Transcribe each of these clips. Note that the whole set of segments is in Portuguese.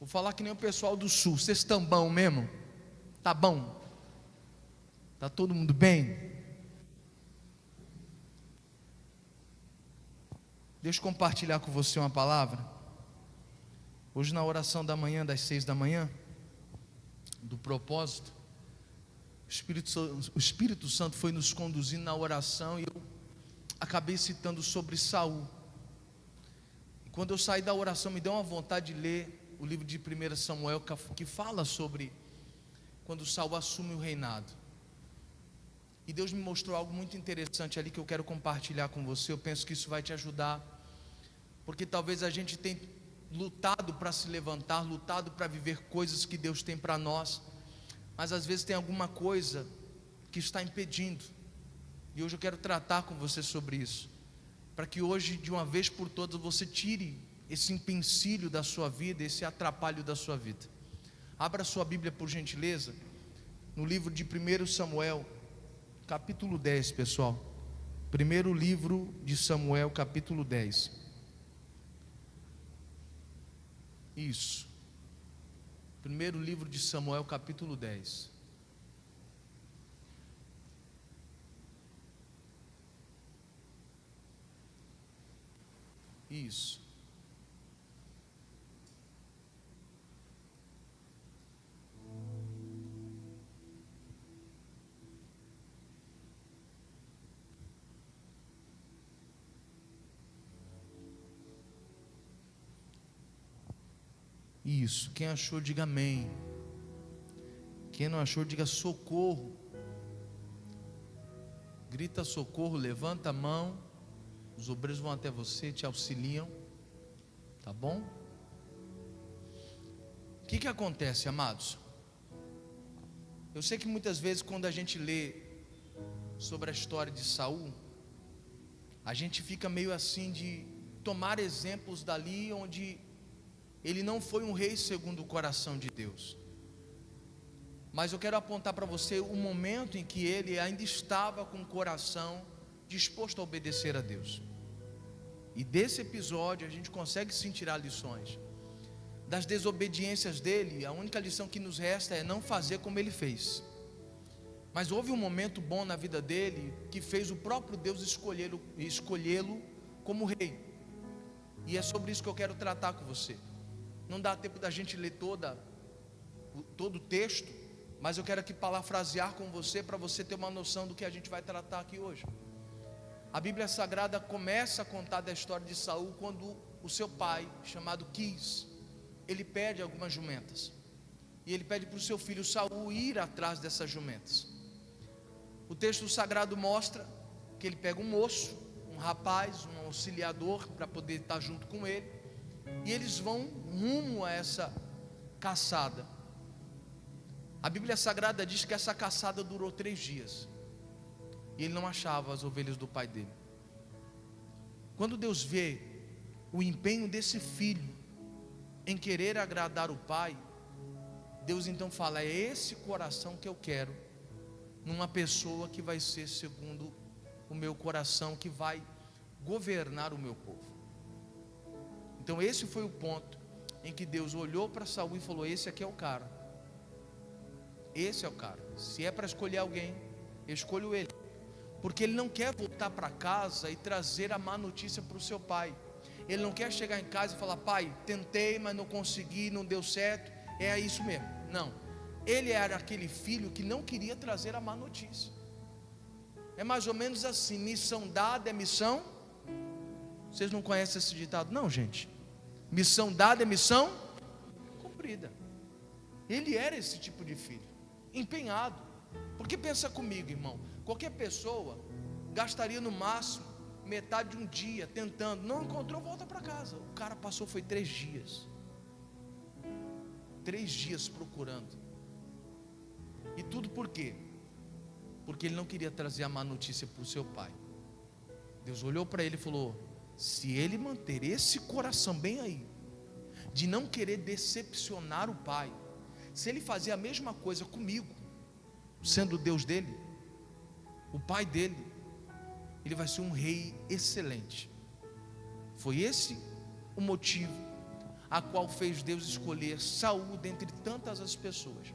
Vou falar que nem o pessoal do sul. Vocês estão bom mesmo? Tá bom? Tá todo mundo bem? Deixa eu compartilhar com você uma palavra. Hoje na oração da manhã, das 6 da manhã, do propósito, o Espírito Santo foi nos conduzindo na oração e eu acabei citando sobre Saul. E quando eu saí da oração, me deu uma vontade de ler o livro de 1 Samuel, que fala sobre quando Saul assume o reinado. E Deus me mostrou algo muito interessante ali que eu quero compartilhar com você. Eu penso que isso vai te ajudar, porque talvez a gente tenha lutado para se levantar, lutado para viver coisas que Deus tem para nós, mas às vezes tem alguma coisa que está impedindo. E hoje eu quero tratar com você sobre isso, para que hoje, de uma vez por todas, você tire esse empecilho da sua vida, esse atrapalho da sua vida. Abra sua Bíblia, por gentileza, no livro de 1 Samuel, capítulo 10, pessoal. Primeiro livro de Samuel, capítulo 10. Isso. Primeiro livro de Samuel, capítulo 10. Isso. Isso. Quem achou, diga amém. Quem não achou, diga socorro. Grita socorro, levanta a mão. Os obreiros vão até você, te auxiliam. Tá bom? O que acontece, amados? Eu sei que muitas vezes quando a gente lê sobre a história de Saul, a gente fica meio assim de tomar exemplos dali onde ele não foi um rei segundo o coração de Deus. Mas eu quero apontar para você o momento em que ele ainda estava com o coração disposto a obedecer a Deus. E desse episódio a gente consegue sim tirar lições. Das desobediências dele, a única lição que nos resta é não fazer como ele fez. Mas houve um momento bom na vida dele que fez o próprio Deus escolhê-lo como rei. E é sobre isso que eu quero tratar com você. Não dá tempo da gente ler todo o texto, mas eu quero aqui parafrasear com você, para você ter uma noção do que a gente vai tratar aqui hoje. A Bíblia Sagrada começa a contar da história de Saul quando o seu pai, chamado Quis, ele pede algumas jumentas. E ele pede para o seu filho Saul ir atrás dessas jumentas. O texto sagrado mostra que ele pega um moço, um rapaz, um auxiliador, para poder estar junto com ele. E eles vão rumo a essa caçada. A Bíblia Sagrada diz que essa caçada durou 3 dias. E ele não achava as ovelhas do pai dele. Quando Deus vê o empenho desse filho em querer agradar o pai, Deus então fala: é esse coração que eu quero numa pessoa que vai ser segundo o meu coração, que vai governar o meu povo. Então esse foi o ponto em que Deus olhou para Saul e falou: esse aqui é o cara. Esse é o cara. Se é para escolher alguém, eu escolho ele. Porque ele não quer voltar para casa e trazer a má notícia para o seu pai. Ele não quer chegar em casa e falar: pai, tentei, mas não consegui, não deu certo, é isso mesmo. Não, ele era aquele filho que não queria trazer a má notícia. É mais ou menos assim: missão dada é missão. Vocês não conhecem esse ditado? Não, gente. Missão dada é missão cumprida. Ele era esse tipo de filho, empenhado. Porque pensa comigo, irmão, qualquer pessoa gastaria no máximo metade de um dia tentando, não encontrou, volta para casa. O cara passou, foi 3 dias. 3 dias procurando. E tudo por quê? Porque ele não queria trazer a má notícia para o seu pai. Deus olhou para ele e falou: se ele manter esse coração bem aí, de não querer decepcionar o pai, se ele fazer a mesma coisa comigo, sendo o Deus dele, o pai dele, ele vai ser um rei excelente. Foi esse o motivo. a qual fez Deus escolher Saul dentre tantas as pessoas.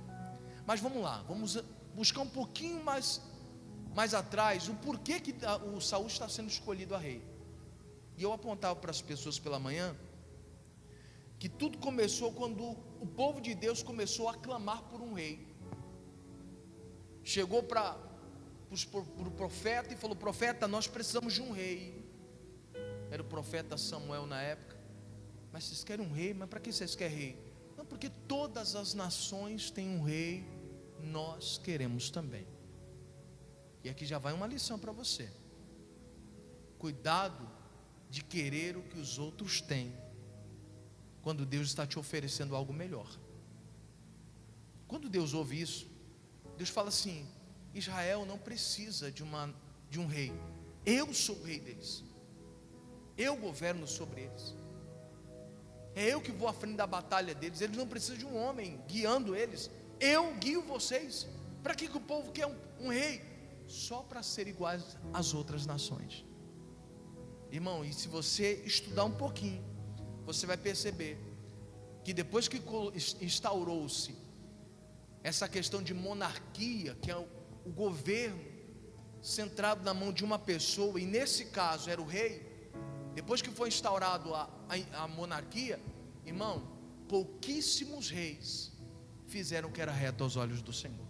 Mas vamos lá, vamos buscar um pouquinho mais atrás, o porquê que o Saul está sendo escolhido a rei. E eu apontava para as pessoas pela manhã, que tudo começou quando o povo de Deus começou a clamar por um rei. Chegou para o profeta e falou: profeta, nós precisamos de um rei. Era o profeta Samuel na época. Mas vocês querem um rei? Mas para que vocês querem rei? Não, porque todas as nações têm um rei, nós queremos também. E aqui já vai uma lição para você: cuidado de querer o que os outros têm, quando Deus está te oferecendo algo melhor. Quando Deus ouve isso, Deus fala assim: Israel não precisa de um rei, eu sou o rei deles, eu governo sobre eles, é eu que vou à frente da batalha deles. Eles não precisam de um homem guiando eles, eu guio vocês. Para que o povo quer um rei? Só para ser iguais às outras nações. Irmão, e se você estudar um pouquinho, você vai perceber que depois que instaurou-se essa questão de monarquia, que é o governo centrado na mão de uma pessoa, e nesse caso era o rei. Depois que foi instaurado a monarquia, irmão, pouquíssimos reis fizeram o que era reto aos olhos do Senhor.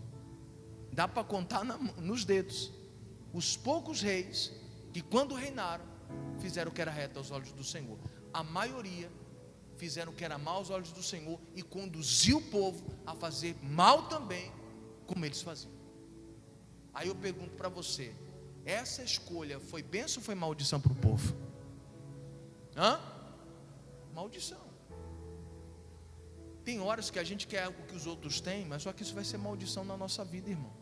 Dá para contar nos dedos os poucos reis que, quando reinaram, fizeram o que era reto aos olhos do Senhor. A maioria fizeram o que era mal aos olhos do Senhor e conduziu o povo a fazer mal também, como eles faziam. Aí eu pergunto para você: essa escolha foi bênção ou foi maldição para o povo? Maldição. Tem horas que a gente quer o que os outros têm, mas só que isso vai ser maldição na nossa vida, irmão.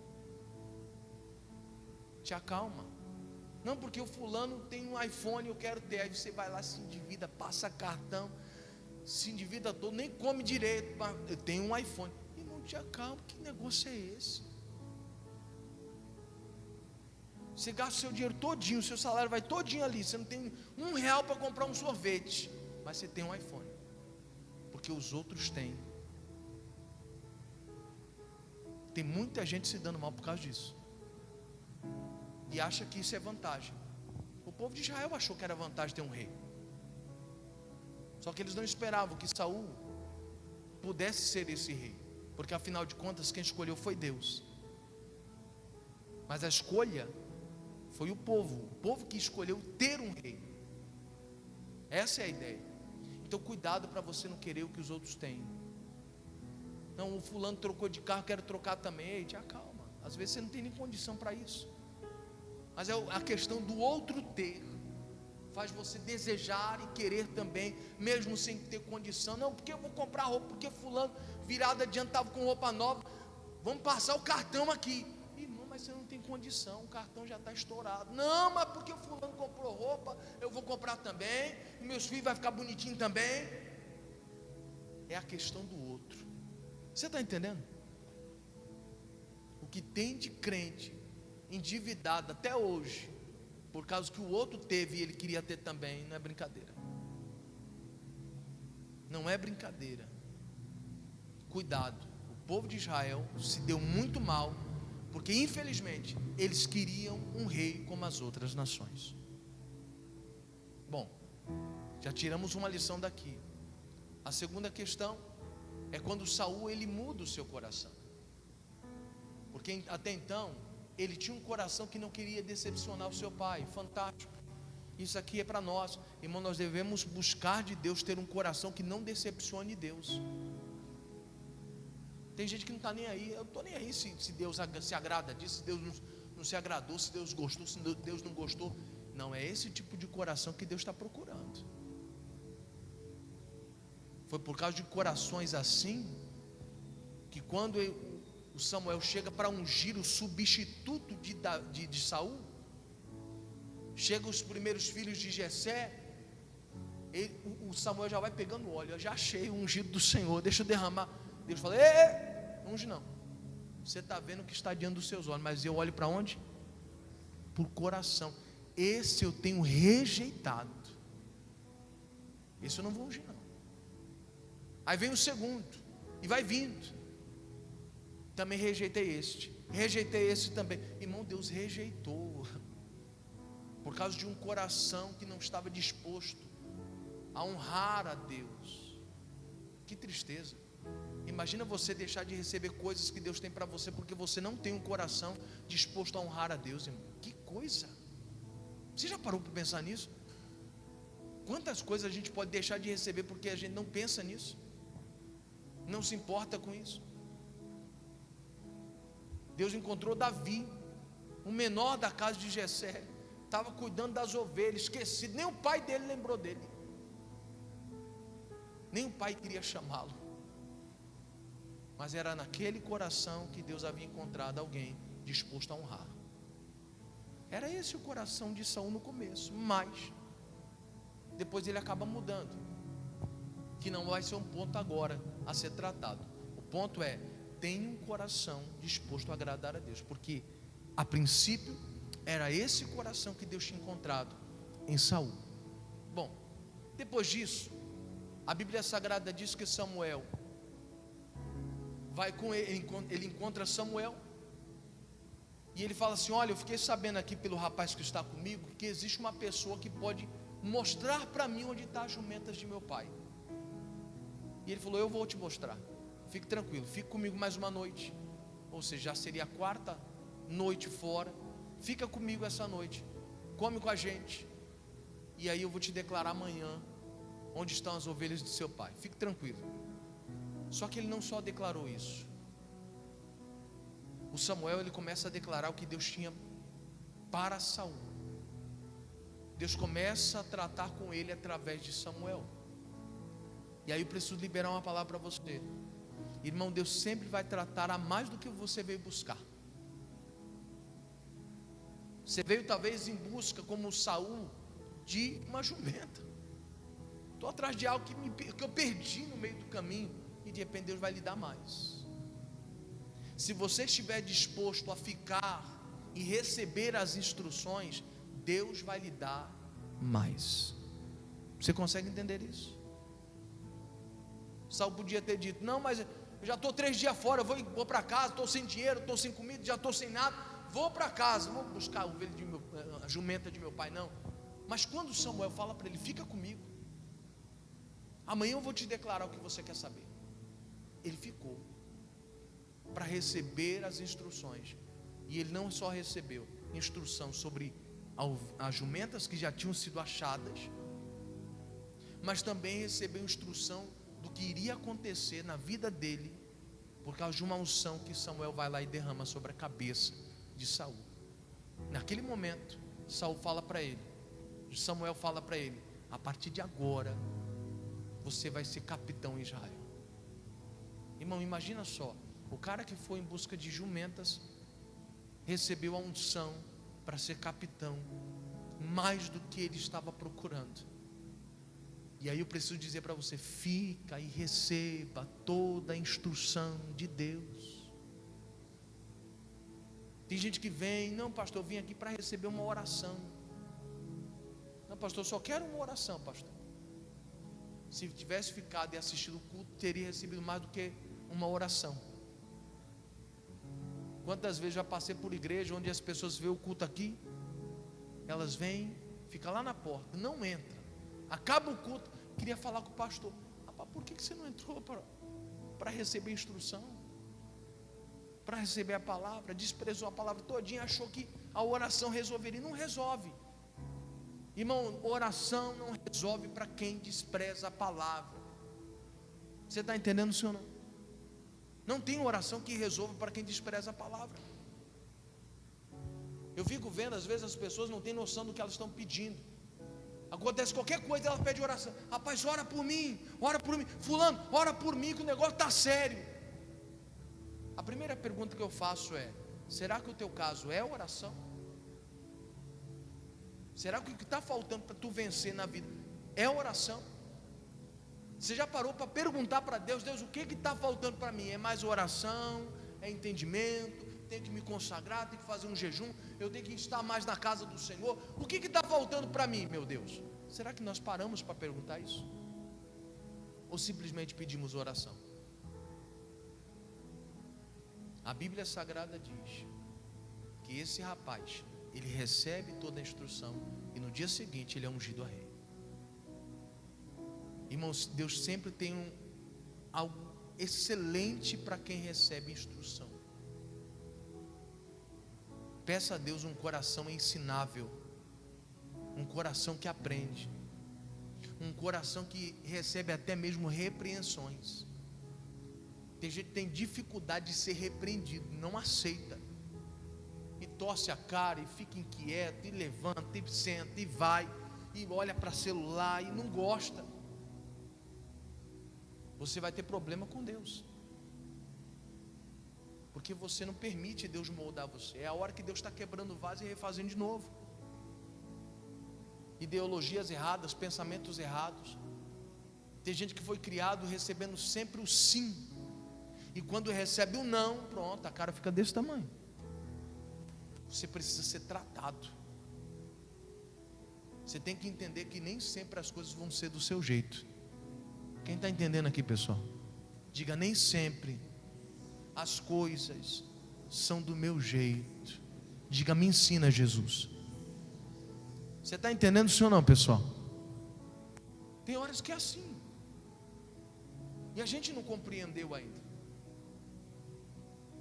Te acalma. Não, porque o fulano tem um iPhone, eu quero ter. Aí você vai lá, se endivida, passa cartão, se endivida todo, nem come direito. Eu tenho um iPhone. Irmão, te acalma. Que negócio é esse? Você gasta o seu dinheiro todinho, o seu salário vai todinho ali. Você não tem R$1 para comprar um sorvete, mas você tem um iPhone, porque os outros têm. Tem muita gente se dando mal por causa disso, e acha que isso é vantagem. O povo de Israel achou que era vantagem ter um rei, só que eles não esperavam que Saul pudesse ser esse rei, porque afinal de contas quem escolheu foi Deus. Mas a escolha foi o povo que escolheu ter um rei. Essa é a ideia. Então cuidado para você não querer o que os outros têm. Não, o fulano trocou de carro, quero trocar também. Ei, te acalma. Às vezes você não tem nem condição para isso, mas é a questão do outro ter, faz você desejar e querer também, mesmo sem ter condição. Não, porque eu vou comprar roupa, porque fulano virado adiante estava com roupa nova, vamos passar o cartão aqui. Irmão, mas você não tem condição, o cartão já está estourado. Não, mas porque o fulano comprou roupa, eu vou comprar também, e meus filhos vão ficar bonitinhos também. É a questão do outro. Você está entendendo? O que tem de crente endividado até hoje, por causa que o outro teve e ele queria ter também, não é brincadeira. Não é brincadeira. Cuidado, o povo de Israel se deu muito mal, porque infelizmente eles queriam um rei como as outras nações. Bom, já tiramos uma lição daqui. A segunda questão é quando Saul ele muda o seu coração, porque até então ele tinha um coração que não queria decepcionar o seu pai. Fantástico. Isso aqui é para nós, irmão. Nós devemos buscar de Deus ter um coração que não decepcione Deus. Tem gente que não está nem aí. Eu estou nem aí se Deus se agrada disso, se Deus não se agradou, se Deus gostou, se Deus não gostou. Não é esse tipo de coração que Deus está procurando. Foi por causa de corações assim que quando o Samuel chega para ungir o substituto de Saul, chegam os primeiros filhos de Jessé, o Samuel já vai pegando óleo. Eu já achei o ungido do Senhor, deixa eu derramar. Deus fala: não unge não, você está vendo o que está diante dos seus olhos, mas eu olho para onde? Por coração. Esse eu tenho rejeitado, esse eu não vou ungir não. Aí vem o segundo, e vai vindo. Também rejeitei esse também. Irmão, Deus rejeitou por causa de um coração que não estava disposto a honrar a Deus. Que tristeza. Imagina você deixar de receber coisas que Deus tem para você porque você não tem um coração disposto a honrar a Deus, irmão. Que coisa. Você já parou para pensar nisso? Quantas coisas a gente pode deixar de receber porque a gente não pensa nisso, não se importa com isso. Deus encontrou Davi, o menor da casa de Jessé, estava cuidando das ovelhas, esquecido, nem o pai dele lembrou dele, nem o pai queria chamá-lo, mas era naquele coração que Deus havia encontrado alguém disposto a honrar. Era esse o coração de Saul no começo, mas depois ele acaba mudando, que não vai ser um ponto agora a ser tratado. O ponto é: tenha um coração disposto a agradar a Deus, porque a princípio era esse coração que Deus tinha encontrado em Saul. Bom, depois disso, a Bíblia Sagrada diz que Samuel vai com ele encontra Samuel, e ele fala assim: olha, eu fiquei sabendo aqui pelo rapaz que está comigo, que existe uma pessoa que pode mostrar para mim onde estão as jumentas de meu pai. E ele falou: eu vou te mostrar, fique tranquilo, fique comigo mais uma noite. Ou seja, já seria a quarta noite fora. Fica comigo essa noite, come com a gente, e aí eu vou te declarar amanhã onde estão as ovelhas de seu pai. Fique tranquilo. Só que ele não só declarou isso. O Samuel, ele começa a declarar o que Deus tinha para Saul. Deus começa a tratar com ele através de Samuel. E aí eu preciso liberar uma palavra para você, irmão. Deus sempre vai tratar a mais do que você veio buscar. Você veio talvez em busca, como Saul, de uma jumenta. Estou atrás de algo que eu perdi no meio do caminho, e de repente Deus vai lhe dar mais. Se você estiver disposto a ficar e receber as instruções, Deus vai lhe dar mais. Você consegue entender isso? Saul podia ter dito: não, mas eu já estou 3 dias fora, eu vou para casa, estou sem dinheiro, estou sem comida, já estou sem nada, vou para casa, vou buscar a jumenta de meu pai. Não. Mas quando Samuel fala para ele: fica comigo, amanhã eu vou te declarar o que você quer saber, ele ficou para receber as instruções. E ele não só recebeu instrução sobre as jumentas que já tinham sido achadas, mas também recebeu instrução do que iria acontecer na vida dele, por causa de uma unção que Samuel vai lá e derrama sobre a cabeça de Saul. Naquele momento, Samuel fala para ele: a partir de agora você vai ser capitão em Israel. Irmão, imagina só, o cara que foi em busca de jumentas recebeu a unção para ser capitão, mais do que ele estava procurando. E aí eu preciso dizer para você: fica e receba toda a instrução de Deus. Tem gente que vem: não, pastor, eu vim aqui para receber uma oração. Não, pastor, eu só quero uma oração, pastor. Se tivesse ficado e assistido o culto, teria recebido mais do que uma oração. Quantas vezes já passei por igreja onde as pessoas veem o culto aqui, elas vêm, ficam lá na porta, não entram, acaba o culto, queria falar com o pastor: rapaz, por que você não entrou para receber instrução, para receber a palavra? Desprezou a palavra todinha, achou que a oração resolveria. Não resolve, irmão. Oração não resolve para quem despreza a palavra. Você está entendendo, sim ou não? Não tem oração que resolva para quem despreza a palavra. Eu fico vendo, às vezes as pessoas não têm noção do que elas estão pedindo. Acontece qualquer coisa, ela pede oração: rapaz, ora por mim, fulano, ora por mim, que o negócio está sério. A primeira pergunta que eu faço é: será que o teu caso é oração? Será que o que está faltando para tu vencer na vida é oração? Você já parou para perguntar para Deus: Deus, o que está faltando para mim? É mais oração? É entendimento? Tenho que me consagrar, tenho que fazer um jejum, eu tenho que estar mais na casa do Senhor? O que está faltando para mim, meu Deus? Será que nós paramos para perguntar isso? ou simplesmente pedimos oração? A Bíblia Sagrada diz que esse rapaz, ele recebe toda a instrução e no dia seguinte ele é ungido a rei. Irmãos, Deus sempre tem algo excelente para quem recebe instrução. Peça a Deus um coração ensinável, um coração que aprende, um coração que recebe até mesmo repreensões. Tem gente que tem dificuldade de ser repreendido, não aceita, e torce a cara, e fica inquieto, e levanta, e senta, e vai, e olha para celular, e não gosta. Você vai ter problema com Deus, porque você não permite Deus moldar você. É a hora que Deus está quebrando o vaso e refazendo de novo. Ideologias erradas, pensamentos errados. Tem gente que foi criado recebendo sempre o sim, e quando recebe o não, pronto, a cara fica desse tamanho. Você precisa ser tratado. Você tem que entender que nem sempre as coisas vão ser do seu jeito. Quem está entendendo aqui, pessoal? Diga: nem sempre as coisas são do meu jeito. Diga: me ensina, Jesus. Você está entendendo isso ou não, pessoal? Tem horas que é assim, e a gente não compreendeu ainda.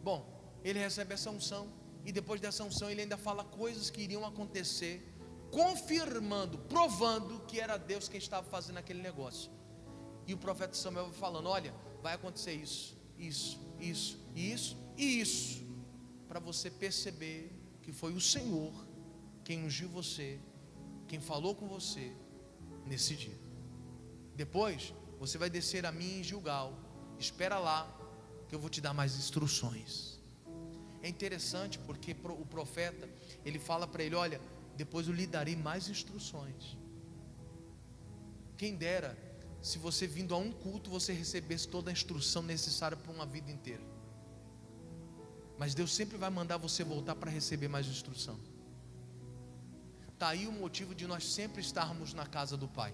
Bom, ele recebe essa unção, e depois dessa unção ele ainda fala coisas que iriam acontecer, confirmando, provando que era Deus quem estava fazendo aquele negócio. E o profeta Samuel vai falando: olha, vai acontecer isso, isso, isso, isso e isso, para você perceber que foi o Senhor quem ungiu você, quem falou com você nesse dia. Depois você vai descer a mim em Gilgal, espera lá que eu vou te dar mais instruções. É interessante porque o profeta, ele fala para ele: olha, depois eu lhe darei mais instruções. Quem dera se você vindo a um culto você recebesse toda a instrução necessária para uma vida inteira. Mas Deus sempre vai mandar você voltar para receber mais instrução. Está aí o motivo de nós sempre estarmos na casa do Pai,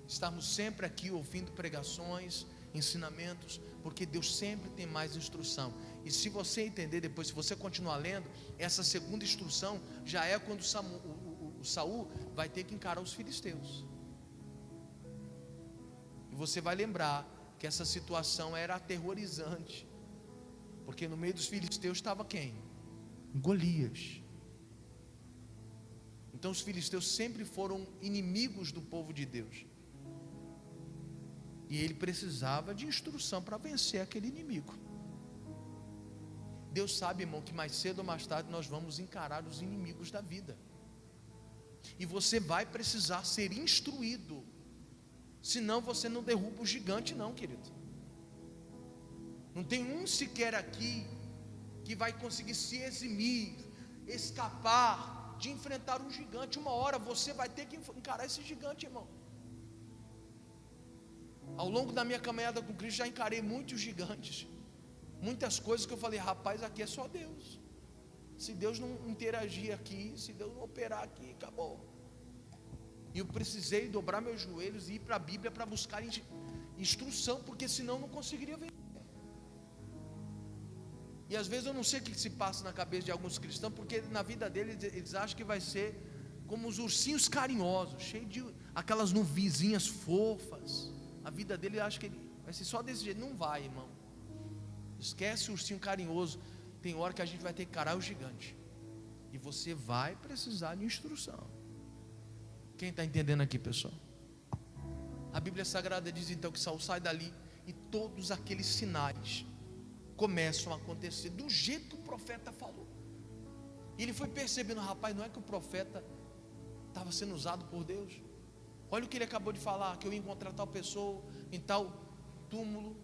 estarmos sempre aqui ouvindo pregações, ensinamentos, porque Deus sempre tem mais instrução. E se você entender depois, se você continuar lendo, essa segunda instrução já é quando Saul vai ter que encarar os filisteus. E você vai lembrar que essa situação era aterrorizante, porque no meio dos filisteus estava quem? Golias. Então os filisteus sempre foram inimigos do povo de Deus, e ele precisava de instrução para vencer aquele inimigo. Deus sabe, irmão, que mais cedo ou mais tarde nós vamos encarar os inimigos da vida, e você vai precisar ser instruído, senão você não derruba o gigante não, querido. Não tem um sequer aqui que vai conseguir se eximir, escapar de enfrentar um gigante. Uma hora você vai ter que encarar esse gigante, irmão. Ao longo da minha caminhada com Cristo já encarei muitos gigantes, muitas coisas que eu falei: rapaz, aqui é só Deus. Se Deus não interagir aqui, se Deus não operar aqui, acabou. E eu precisei dobrar meus joelhos e ir para a Bíblia para buscar instrução, porque senão não conseguiria vencer. E às vezes eu não sei o que se passa na cabeça de alguns cristãos, porque na vida deles eles acham que vai ser como os ursinhos carinhosos, cheio de aquelas nuvenzinhas fofas. A vida dele acha que ele vai ser só desse jeito. Não vai, irmão. Esquece o ursinho carinhoso. Tem hora que a gente vai ter que encarar o gigante, e você vai precisar de instrução. Quem está entendendo aqui, pessoal? A Bíblia Sagrada diz então que Saul sai dali, e todos aqueles sinais começam a acontecer do jeito que o profeta falou. E ele foi percebendo: rapaz, não é que o profeta estava sendo usado por Deus? Olha o que ele acabou de falar, que eu ia encontrar tal pessoa em tal túmulo.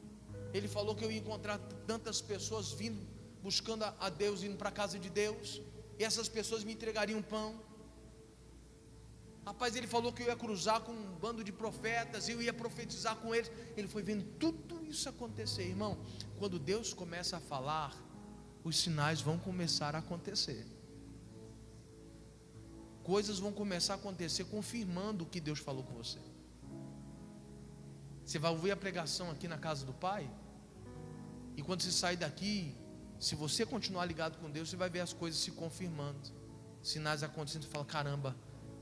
Ele falou que eu ia encontrar tantas pessoas vindo, buscando a Deus, indo para a casa de Deus, e essas pessoas me entregariam pão. Rapaz, ele falou que eu ia cruzar com um bando de profetas, eu ia profetizar com eles. Ele foi vendo tudo isso acontecer, irmão. Quando Deus começa a falar, os sinais vão começar a acontecer. Coisas vão começar a acontecer confirmando o que Deus falou com você. Você vai ouvir a pregação aqui na casa do Pai, e quando você sair daqui, se você continuar ligado com Deus, você vai ver as coisas se confirmando, sinais acontecendo. Você fala: caramba,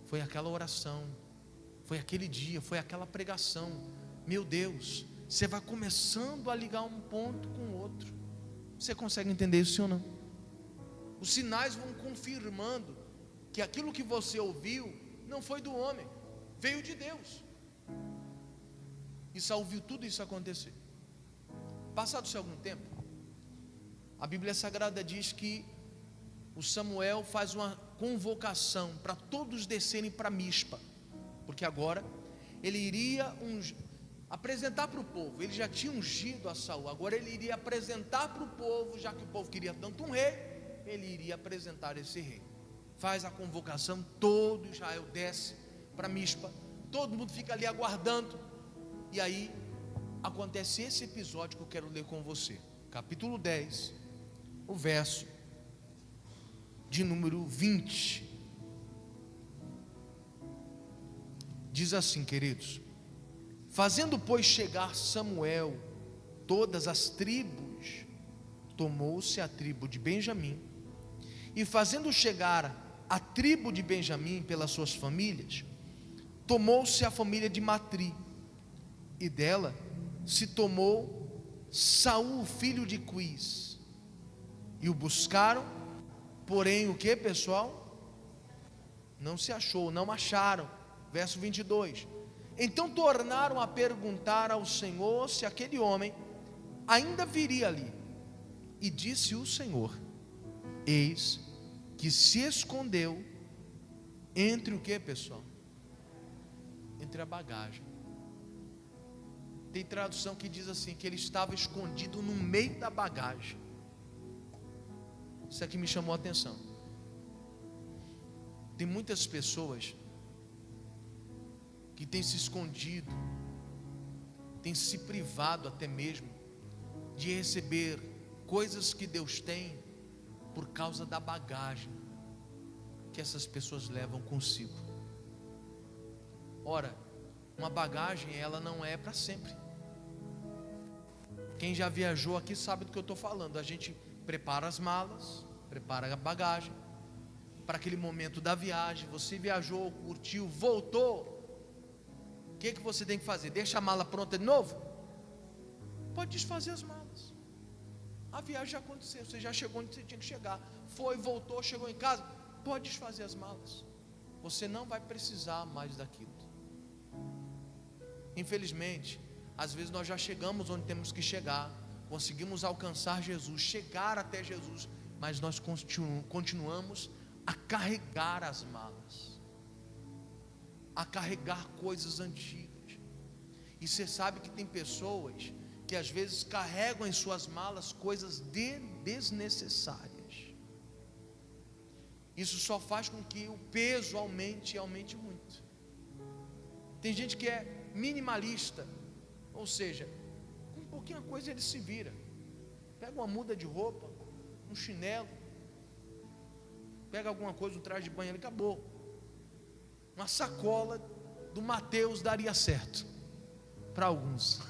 foi aquela oração, foi aquele dia, foi aquela pregação. Meu Deus, você vai começando a ligar um ponto com o outro. Você consegue entender isso, sim ou não? Os sinais vão confirmando que aquilo que você ouviu não foi do homem, veio de Deus. E Saul viu tudo isso acontecer. Passado-se algum tempo, a Bíblia Sagrada diz que o Samuel faz uma convocação para todos descerem para Mispa, porque agora ele iria apresentar para o povo. Ele já tinha ungido a Saul, agora ele iria apresentar para o povo, já que o povo queria tanto um rei, ele iria apresentar esse rei. Faz a convocação, todo Israel desce para Mispa, todo mundo fica ali aguardando, e aí acontece esse episódio que eu quero ler com você, capítulo 10, o verso de número 20, diz assim, queridos: fazendo pois chegar Samuel todas as tribos, tomou-se a tribo de Benjamim, e fazendo chegar a tribo de Benjamim pelas suas famílias, tomou-se a família de Matri, e dela se tomou Saul, filho de Quis, e o buscaram, porém o que, pessoal? Não se achou, não acharam. Verso 22: então tornaram a perguntar ao Senhor se aquele homem ainda viria ali, e disse o Senhor: eis que se escondeu entre o que, pessoal? Entre a bagagem. Tem tradução que diz assim, que ele estava escondido no meio da bagagem. Isso aqui me chamou a atenção. Tem muitas pessoas que têm se escondido, têm se privado até mesmo de receber coisas que Deus tem, por causa da bagagem que essas pessoas levam consigo. Ora, uma bagagem, ela não é para sempre. Quem já viajou aqui sabe do que eu estou falando. A gente prepara as malas, prepara a bagagem para aquele momento da viagem. Você viajou, curtiu, voltou, o que você tem que fazer? Deixa a mala pronta de novo? Pode desfazer as malas. A viagem já aconteceu, você já chegou onde você tinha que chegar, foi, voltou, chegou em casa, pode desfazer as malas. Você não vai precisar mais daquilo. Infelizmente, às vezes nós já chegamos onde temos que chegar, conseguimos alcançar Jesus, chegar até Jesus, mas nós continuamos a carregar as malas, a carregar coisas antigas. E você sabe que tem pessoas que às vezes carregam em suas malas coisas desnecessárias. Isso só faz com que o peso aumente muito. Tem gente que é minimalista, ou seja, com pouquinha coisa ele se vira. Pega uma muda de roupa, um chinelo, pega alguma coisa, um traje de banho, ele acabou. Uma sacola do Mateus daria certo para alguns.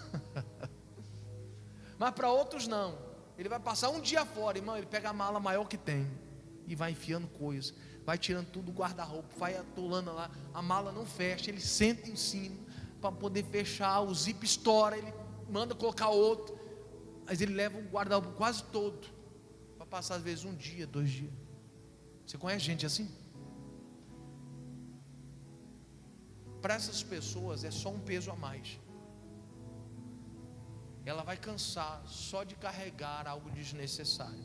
Mas para outros não. Ele vai passar um dia fora, irmão, ele pega a mala maior que tem e vai enfiando coisas, vai tirando tudo do guarda-roupa, vai atolando lá, a mala não fecha, ele senta em cima para poder fechar, o zip estoura, ele manda colocar outro, mas ele leva o guarda-roupa quase todo, para passar às vezes um dia, 2 dias. Você conhece gente assim? Para essas pessoas é só um peso a mais. Ela vai cansar só de carregar algo desnecessário.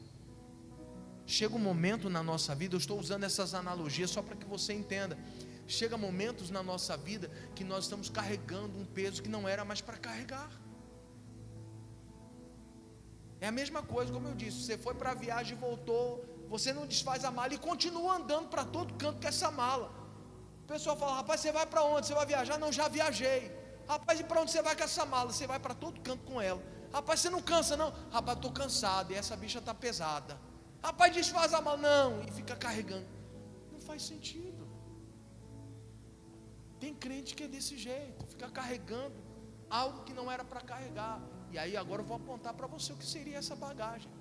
Chega um momento na nossa vida, eu estou usando essas analogias só para que você entenda. Chega momentos na nossa vida que nós estamos carregando um peso que não era mais para carregar. É a mesma coisa, como eu disse, você foi para a viagem e voltou, você não desfaz a mala e continua andando para todo canto com essa mala. O pessoal fala: rapaz, você vai para onde? Você vai viajar? Não, já viajei. Rapaz, e para onde você vai com essa mala? Você vai para todo canto com ela. Rapaz, você não cansa não? Rapaz, estou cansado e essa bicha está pesada. Rapaz, desfaz a mala. Não, e fica carregando. Não faz sentido. Tem crente que é desse jeito, fica carregando algo que não era para carregar. E aí agora eu vou apontar para você o que seria essa bagagem.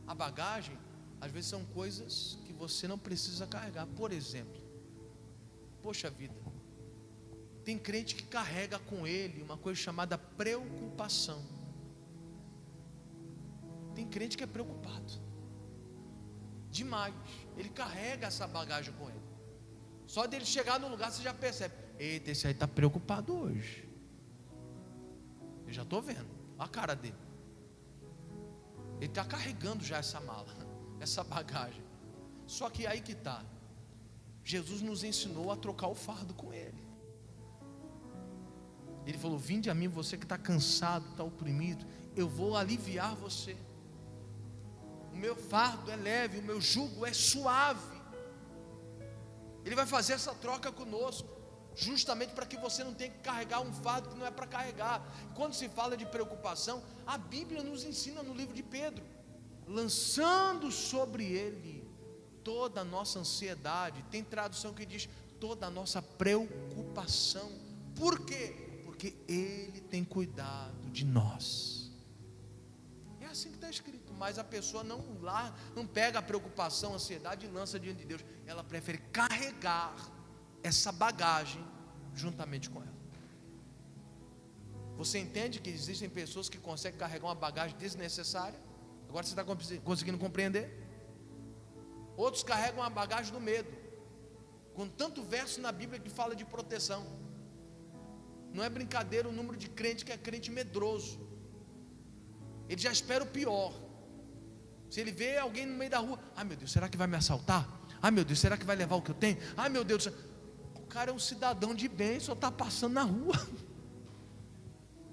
A bagagem, às vezes, são coisas que você não precisa carregar. Por exemplo, poxa vida, tem crente que carrega com ele uma coisa chamada preocupação. Tem crente que é preocupado demais. Ele carrega essa bagagem com ele. Só dele chegar no lugar você já percebe: eita, esse aí está preocupado hoje. Eu já estou vendo a cara dele. Ele está carregando já essa mala, essa bagagem. Só que aí que está. Jesus nos ensinou a trocar o fardo com ele. Ele falou: vinde a mim, você que está cansado, está oprimido, eu vou aliviar você. O meu fardo é leve, o meu jugo é suave. Ele vai fazer essa troca conosco, justamente para que você não tenha que carregar um fardo que não é para carregar. Quando se fala de preocupação, a Bíblia nos ensina no livro de Pedro: lançando sobre ele toda a nossa ansiedade. Tem tradução que diz toda a nossa preocupação. Por quê? Porque ele tem cuidado de nós. É assim que está escrito. Mas a pessoa não pega a preocupação, a ansiedade e lança diante de Deus. Ela prefere carregar essa bagagem juntamente com ela. Você entende que existem pessoas que conseguem carregar uma bagagem desnecessária? Agora você está conseguindo compreender? Outros carregam a bagagem do medo, com tanto verso na Bíblia que fala de proteção. Não é brincadeira o número de crente que é crente medroso. Ele já espera o pior. Se ele vê alguém no meio da rua: ai meu Deus, será que vai me assaltar? Ai meu Deus, será que vai levar o que eu tenho? Ai meu Deus, o cara é um cidadão de bem, só está passando na rua.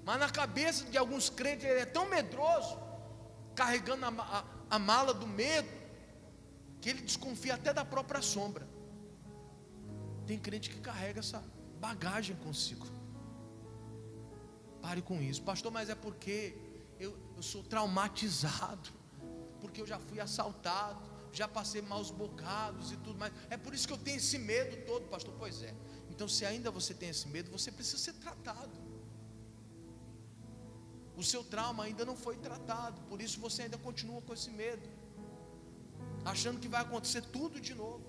Mas na cabeça de alguns crentes ele é tão medroso, carregando a mala do medo, que ele desconfia até da própria sombra. Tem crente que carrega essa bagagem consigo. Pare com isso, pastor, mas é porque eu sou traumatizado, porque eu já fui assaltado, já passei maus bocados e tudo mais. É por isso que eu tenho esse medo todo, pastor. Pois é. Então, se ainda você tem esse medo, você precisa ser tratado. O seu trauma ainda não foi tratado, por isso você ainda continua com esse medo, achando que vai acontecer tudo de novo.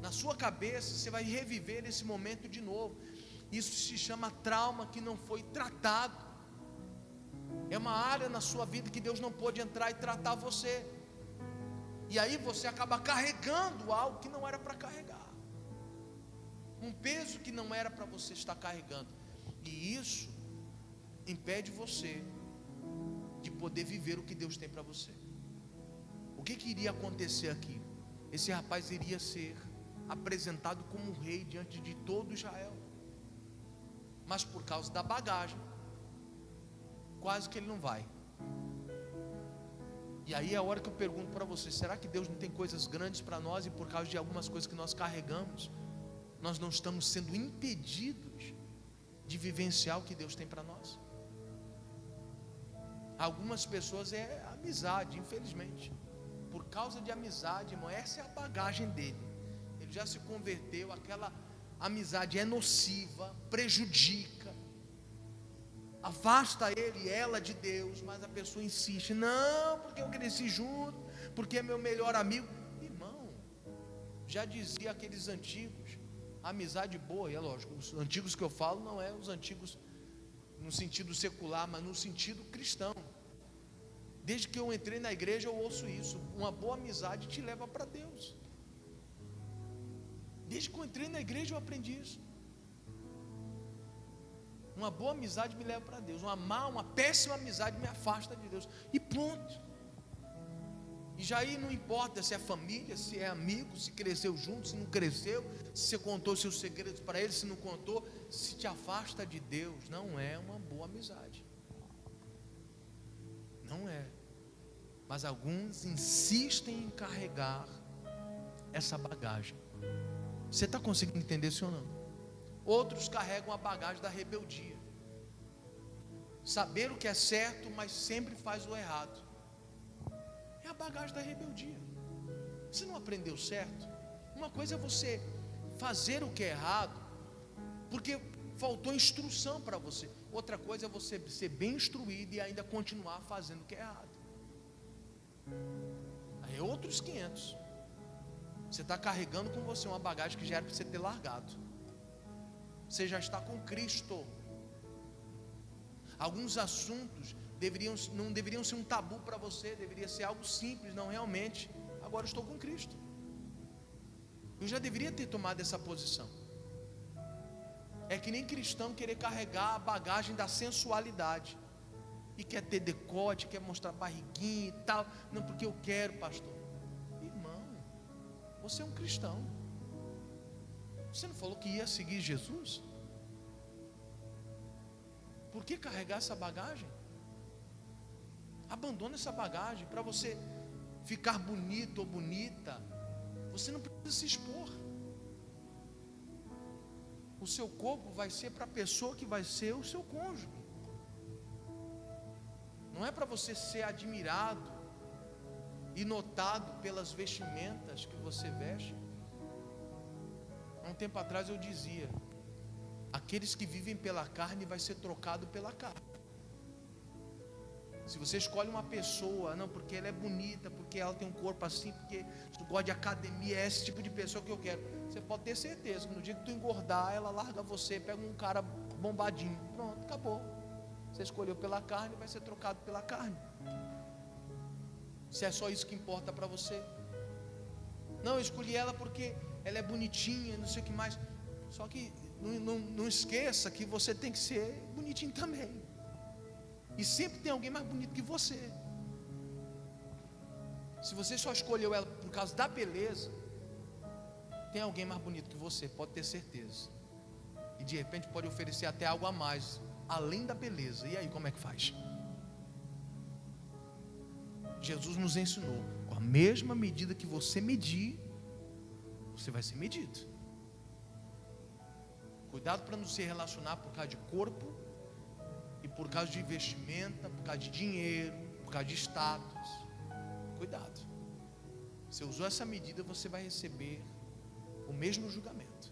Na sua cabeça você vai reviver esse momento de novo. Isso se chama trauma que não foi tratado. É uma área na sua vida que Deus não pôde entrar e tratar você. E aí você acaba carregando algo que não era para carregar, um peso que não era para você estar carregando. E isso impede você de poder viver o que Deus tem para você. O que iria acontecer aqui? Esse rapaz iria ser apresentado como rei diante de todo Israel, mas por causa da bagagem, quase que ele não vai. E aí é a hora que eu pergunto para você: será que Deus não tem coisas grandes para nós, e por causa de algumas coisas que nós carregamos, nós não estamos sendo impedidos de vivenciar o que Deus tem para nós? Algumas pessoas é amizade, infelizmente. Por causa de amizade, irmão, essa é a bagagem dele. Ele já se converteu, aquela amizade é nociva, prejudica, afasta ele, ela de Deus, mas a pessoa insiste: não, porque eu cresci junto, porque é meu melhor amigo. Irmão, já dizia aqueles antigos, amizade boa, e é lógico, os antigos que eu falo não é os antigos no sentido secular, mas no sentido cristão. Desde que eu entrei na igreja eu ouço isso: uma boa amizade te leva para Deus. Desde que eu entrei na igreja eu aprendi isso. Uma boa amizade me leva para Deus, uma péssima amizade me afasta de Deus, e ponto. E já aí não importa se é família, se é amigo, se cresceu junto, se não cresceu, se você contou seus segredos para ele, se não contou. Se te afasta de Deus, não é uma boa amizade. Não é. Mas alguns insistem em carregar essa bagagem. Você está conseguindo entender isso ou não? Outros carregam a bagagem da rebeldia, saber o que é certo, mas sempre faz o errado. É a bagagem da rebeldia. Você não aprendeu certo? Uma coisa é você fazer o que é errado, porque faltou instrução para você. Outra coisa é você ser bem instruído e ainda continuar fazendo o que é errado. Aí é outros 500. Você está carregando com você uma bagagem que já era para você ter largado. Você já está com Cristo. Alguns assuntos não deveriam ser um tabu para você, deveria ser algo simples. Não, realmente, agora eu estou com Cristo. Eu já deveria ter tomado essa posição. É que nem cristão querer carregar a bagagem da sensualidade e quer ter decote, quer mostrar barriguinha e tal. Não, porque eu quero, pastor. Irmão, você é um cristão. Você não falou que ia seguir Jesus? Por que carregar essa bagagem? Abandona essa bagagem. Para você ficar bonito ou bonita, você não precisa se expor. O seu corpo vai ser para a pessoa que vai ser o seu cônjuge. Não é para você ser admirado e notado pelas vestimentas que você veste. Há um tempo atrás eu dizia: aqueles que vivem pela carne vai ser trocado pela carne. Se você escolhe uma pessoa, não, porque ela é bonita, porque ela tem um corpo assim, porque tu gosta de academia, é esse tipo de pessoa que eu quero. Você pode ter certeza que no dia que tu engordar, ela larga você, pega um cara bombadinho. Pronto, acabou. Você escolheu pela carne, vai ser trocado pela carne. Se é só isso que importa para você. Não, eu escolhi ela porque ela é bonitinha, não sei o que mais. Só que não esqueça que você tem que ser bonitinho também. E sempre tem alguém mais bonito que você. Se você só escolheu ela por causa da beleza, tem alguém mais bonito que você, pode ter certeza. E de repente pode oferecer até algo a mais, além da beleza. E aí, como é que faz? Jesus nos ensinou: com a mesma medida que você medir, você vai ser medido. Cuidado para não se relacionar por causa de corpo, e por causa de vestimenta, por causa de dinheiro, por causa de status. Cuidado. Se usou essa medida, você vai receber o mesmo julgamento.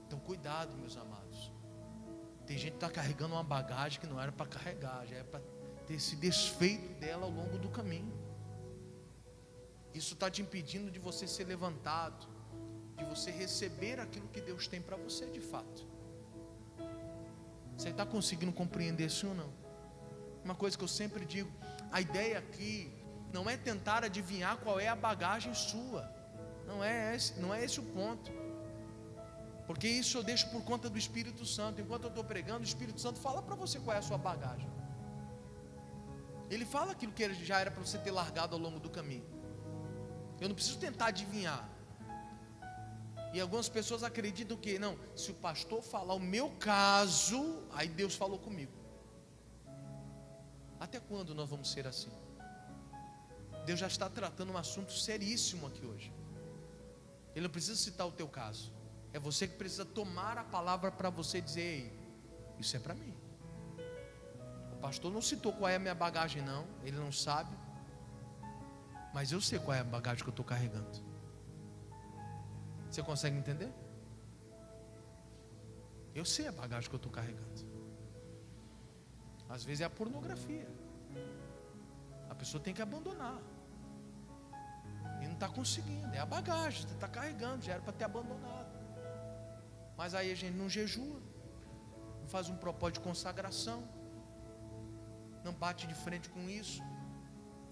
Então cuidado, meus amados. Tem gente que está carregando uma bagagem que não era para carregar, já é para ter se desfeito dela ao longo do caminho. Isso está te impedindo de você ser levantado, de você receber aquilo que Deus tem para você de fato. Você está conseguindo compreender isso ou não? Uma coisa que eu sempre digo: a ideia aqui não é tentar adivinhar qual é a bagagem sua. Não é esse o ponto. Porque isso eu deixo por conta do Espírito Santo. Enquanto eu estou pregando, o Espírito Santo fala para você qual é a sua bagagem. Ele fala aquilo que já era para você ter largado ao longo do caminho. Eu não preciso tentar adivinhar. E algumas pessoas acreditam que, não, se o pastor falar o meu caso, aí Deus falou comigo. Até quando nós vamos ser assim? Deus já está tratando um assunto seríssimo aqui hoje. Ele não precisa citar o teu caso. É você que precisa tomar a palavra para você dizer: ei, isso é para mim. O pastor não citou qual é a minha bagagem, não. Ele não sabe. Mas eu sei qual é a bagagem que eu estou carregando. Você consegue entender? Eu sei a bagagem que eu estou carregando. Às vezes é a pornografia. A pessoa tem que abandonar. E não está conseguindo. É a bagagem, você está carregando. Já era para ter abandonado. Mas aí a gente não jejua, não faz um propósito de consagração, não bate de frente com isso.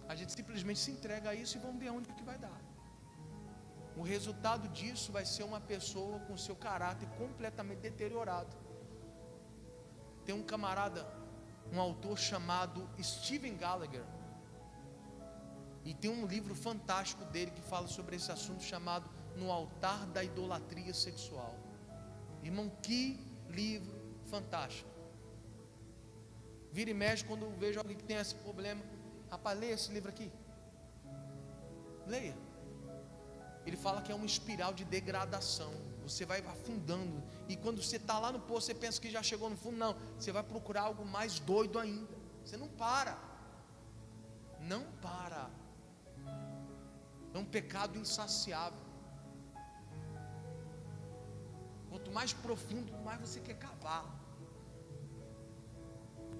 A gente simplesmente se entrega a isso e vamos ver onde que vai dar. O resultado disso vai ser uma pessoa com seu caráter completamente deteriorado. Tem um camarada, um autor chamado Steven Gallagher, e tem um livro fantástico dele que fala sobre esse assunto, chamado No Altar da Idolatria Sexual. Irmão, que livro fantástico. Vira e mexe, quando eu vejo alguém que tem esse problema: rapaz, leia esse livro aqui. Leia. Ele fala que é uma espiral de degradação. Você vai afundando, e quando você está lá no poço, você pensa que já chegou no fundo. Não, você vai procurar algo mais doido ainda. Você não para. Não para. É um pecado insaciável. Quanto mais profundo, mais você quer cavar.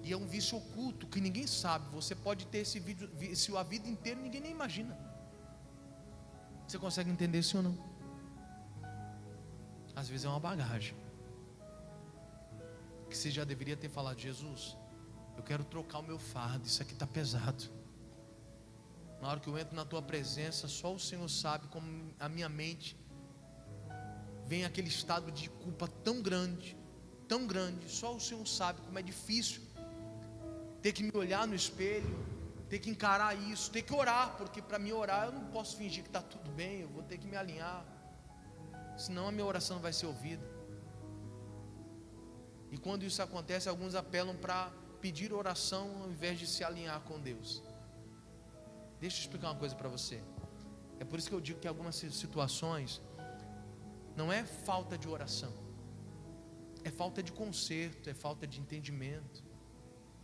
E é um vício oculto que ninguém sabe. Você pode ter esse vício a vida inteira e ninguém nem imagina. Você consegue entender isso ou não? Às vezes é uma bagagem que você já deveria ter falado: Jesus, eu quero trocar o meu fardo, isso aqui está pesado. Na hora que eu entro na tua presença, só o Senhor sabe como a minha mente vem aquele estado de culpa tão grande, só o Senhor sabe como é difícil ter que me olhar no espelho, ter que encarar isso, ter que orar, porque para mim orar eu não posso fingir que está tudo bem, eu vou ter que me alinhar, senão a minha oração não vai ser ouvida. E quando isso acontece, alguns apelam para pedir oração ao invés de se alinhar com Deus. Deixa eu explicar uma coisa para você. É por isso que eu digo que algumas situações não é falta de oração, é falta de conserto, é falta de entendimento.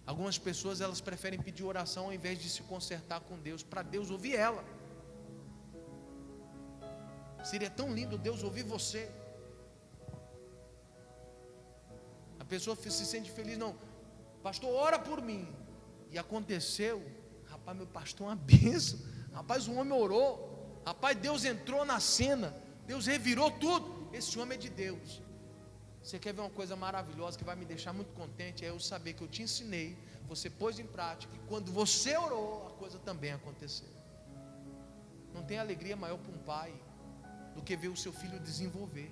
Algumas pessoas, elas preferem pedir oração ao invés de se consertar com Deus, para Deus ouvir ela. Seria tão lindo Deus ouvir você. A pessoa se sente feliz: não, pastor, ora por mim. E aconteceu, rapaz, meu pastor é uma bênção. Rapaz, o homem orou. Rapaz, Deus entrou na cena. Deus revirou tudo. Esse homem é de Deus. Você quer ver uma coisa maravilhosa que vai me deixar muito contente? É eu saber que eu te ensinei, você pôs em prática, e quando você orou, a coisa também aconteceu. Não tem alegria maior para um pai do que ver o seu filho desenvolver.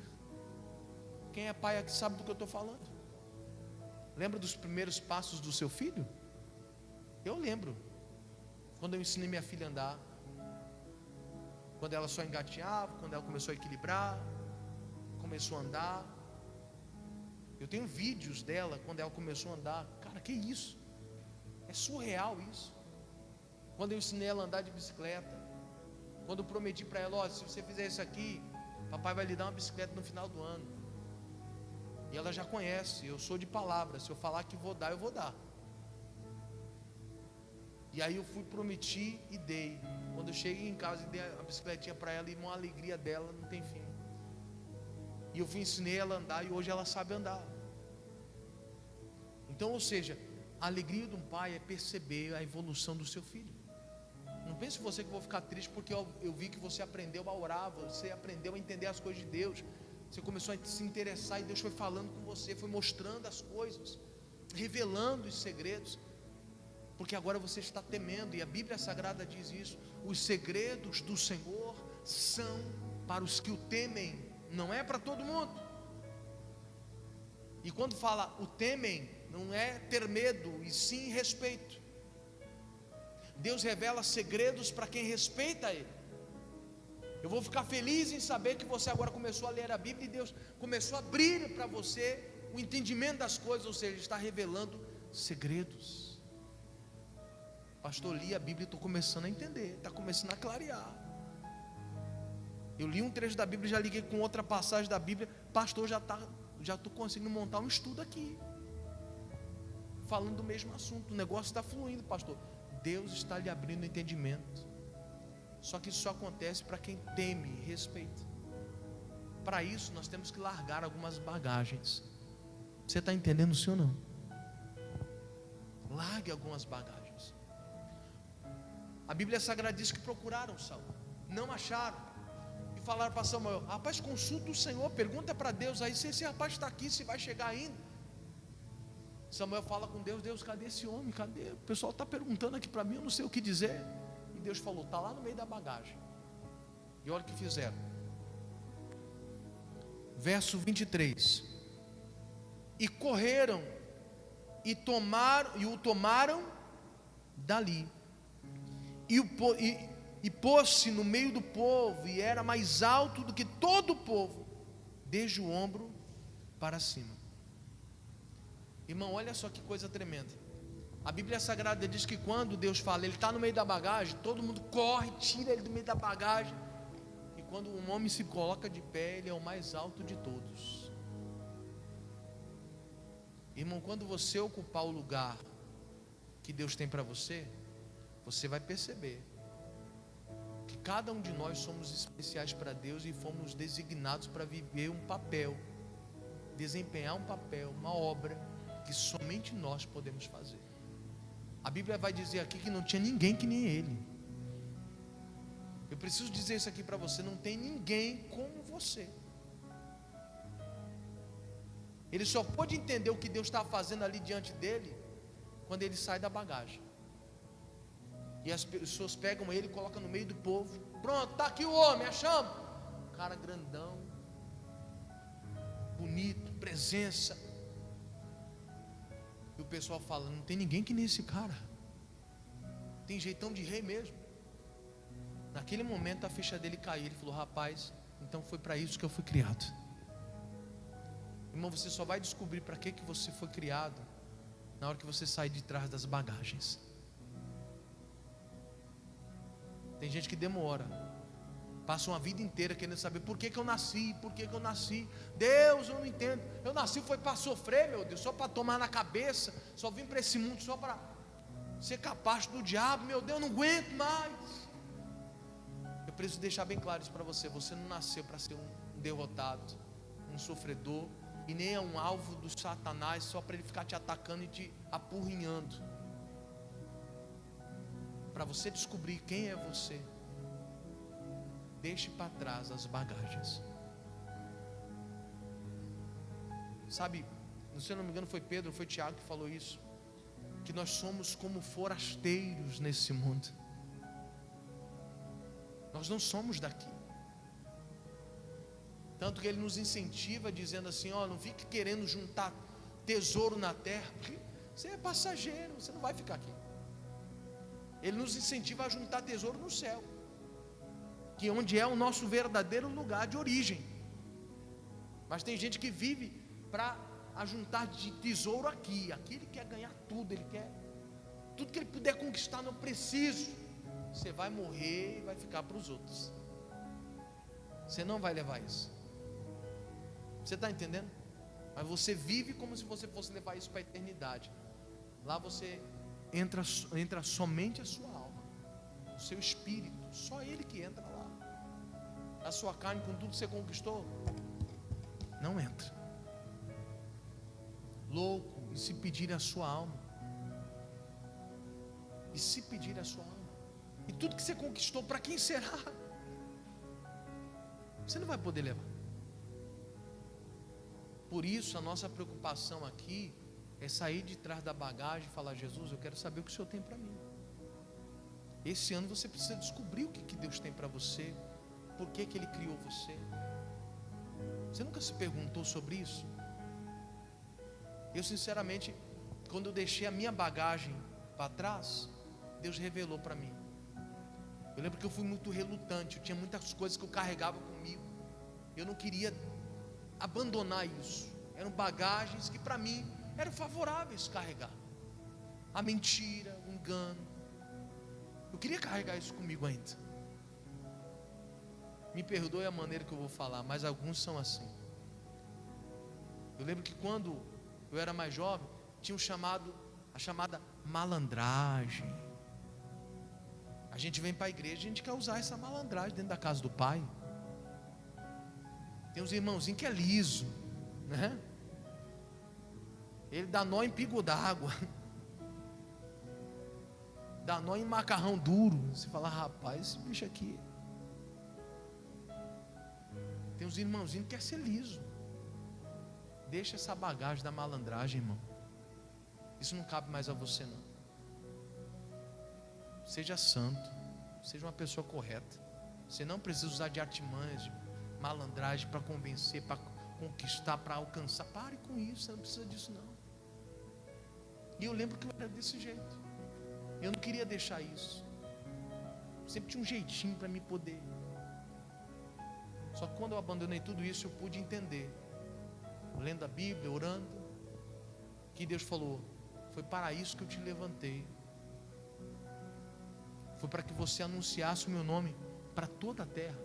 Quem é pai aqui sabe do que eu estou falando. Lembra dos primeiros passos do seu filho? Eu lembro. Quando eu ensinei minha filha a andar, quando ela só engateava, quando ela começou a equilibrar, começou a andar. Eu tenho vídeos dela quando ela começou a andar. Cara, que isso? É surreal isso. Quando eu ensinei ela a andar de bicicleta, quando eu prometi para ela: ó, se você fizer isso aqui, papai vai lhe dar uma bicicleta no final do ano. E ela já conhece, eu sou de palavra, se eu falar que vou dar, eu vou dar. E aí eu fui, prometi e dei. Quando eu cheguei em casa e dei a bicicletinha para ela, e uma alegria dela não tem fim. E eu ensinei ela a andar, e hoje ela sabe andar. Então, ou seja, a alegria de um pai é perceber a evolução do seu filho. Não pense você que eu vou ficar triste porque eu vi que você aprendeu a orar, você aprendeu a entender as coisas de Deus, você começou a se interessar, e Deus foi falando com você, foi mostrando as coisas, revelando os segredos, porque agora você está temendo. E a Bíblia Sagrada diz isso: os segredos do Senhor são para os que o temem. Não é para todo mundo. E quando fala o temem, não é ter medo, e sim respeito. Deus revela segredos para quem respeita Ele. Eu vou ficar feliz em saber que você agora começou a ler a Bíblia, e Deus começou a abrir para você o entendimento das coisas, ou seja, está revelando segredos. Pastor, li a Bíblia e estou começando a entender, está começando a clarear. Eu li um trecho da Bíblia, já liguei com outra passagem da Bíblia. Pastor, já estou conseguindo montar um estudo aqui, falando do mesmo assunto. O negócio está fluindo, pastor. Deus está lhe abrindo entendimento. Só que isso só acontece para quem teme e respeita. Para isso nós temos que largar algumas bagagens. Você está entendendo, sim ou não? Largue algumas bagagens. A Bíblia Sagrada diz que procuraram Saul, não acharam, e falaram para Samuel: rapaz, consulta o Senhor, pergunta para Deus aí se esse rapaz está aqui, se vai chegar ainda. Samuel fala com Deus: Deus, cadê esse homem? Cadê? O pessoal está perguntando aqui para mim, eu não sei o que dizer. E Deus falou: está lá no meio da bagagem. E olha o que fizeram. Verso 23: e correram e o tomaram dali, e pôs-se no meio do povo, e era mais alto do que todo o povo, desde o ombro para cima. Irmão, olha só que coisa tremenda. A Bíblia Sagrada diz que quando Deus fala, Ele está no meio da bagagem, todo mundo corre, tira Ele do meio da bagagem. E quando um homem se coloca de pé, ele é o mais alto de todos. Irmão, quando você ocupar o lugar que Deus tem para você, você vai perceber que cada um de nós somos especiais para Deus e fomos designados para viver um papel desempenhar um papel, uma obra que somente nós podemos fazer. A Bíblia vai dizer aqui que não tinha ninguém que nem ele. Eu preciso dizer isso aqui para você: não tem ninguém como você. Ele só pôde entender o que Deus estava fazendo ali diante dele quando ele sai da bagagem. E as pessoas pegam ele e colocam no meio do povo. Pronto, está aqui o homem, achamos. Cara grandão, bonito, presença. E o pessoal fala: não tem ninguém que nem esse cara. Tem jeitão de rei mesmo. Naquele momento a ficha dele caiu. Ele falou: rapaz, então foi para isso que eu fui criado. Irmão, você só vai descobrir para que você foi criado na hora que você sair de trás das bagagens. Tem gente que demora, passa uma vida inteira querendo saber por que eu nasci, por que eu nasci. Deus, eu não entendo. Eu nasci foi para sofrer, meu Deus, só para tomar na cabeça. Só vim para esse mundo só para ser capaz do diabo. Meu Deus, eu não aguento mais. Eu preciso deixar bem claro isso para você: você não nasceu para ser um derrotado, um sofredor, e nem é um alvo do Satanás só para ele ficar te atacando e te apurrinhando. Para você descobrir quem é você, deixe para trás as bagagens. Sabe, se eu não me engano foi Pedro, foi Tiago que falou isso, que nós somos como forasteiros nesse mundo. Nós não somos daqui. Tanto que ele nos incentiva dizendo assim: ó, não fique querendo juntar tesouro na terra, porque você é passageiro, você não vai ficar aqui. Ele nos incentiva a juntar tesouro no céu, que é onde é o nosso verdadeiro lugar de origem. Mas tem gente que vive para ajuntar de tesouro aqui. Aqui ele quer ganhar tudo, ele quer tudo que ele puder conquistar. Não preciso. Você vai morrer e vai ficar para os outros. Você não vai levar isso. Você está entendendo? Mas você vive como se você fosse levar isso para a eternidade. Lá você entra somente a sua alma, o seu espírito, só ele que entra lá. A sua carne, com tudo que você conquistou, não entra. Louco, e se pedir a sua alma, e se pedir a sua alma, e tudo que você conquistou, para quem será? Você não vai poder levar. Por isso a nossa preocupação aqui é sair de trás da bagagem e falar: Jesus, eu quero saber o que o Senhor tem para mim. Esse ano você precisa descobrir o que Deus tem para você, por que Ele criou você. Você nunca se perguntou sobre isso? Eu sinceramente, quando eu deixei a minha bagagem para trás, Deus revelou para mim. Eu lembro que eu fui muito relutante, eu tinha muitas coisas que eu carregava comigo, eu não queria abandonar isso. Eram bagagens que para mim eram favoráveis carregar. A mentira, o engano. Eu queria carregar isso comigo ainda. Me perdoe a maneira que eu vou falar, mas alguns são assim. Eu lembro que quando eu era mais jovem, tinha a chamada malandragem. A gente vem para a igreja, a gente quer usar essa malandragem dentro da casa do pai. Tem uns irmãozinhos que é liso, né? Ele dá nó em pingo d'água, dá nó em macarrão duro. Você fala: rapaz, esse bicho aqui. Tem uns irmãozinhos que quer ser liso. Deixa essa bagagem da malandragem, irmão. Isso não cabe mais a você, não. Seja santo, seja uma pessoa correta. Você não precisa usar de artimanhas, de malandragem para convencer, para conquistar, para alcançar. Pare com isso, você não precisa disso não. E eu lembro que eu era desse jeito. Eu não queria deixar isso. Sempre tinha um jeitinho para me poder. Só que quando eu abandonei tudo isso, eu pude entender, lendo a Bíblia, orando, que Deus falou: foi para isso que eu te levantei. Foi para que você anunciasse o meu nome para toda a terra.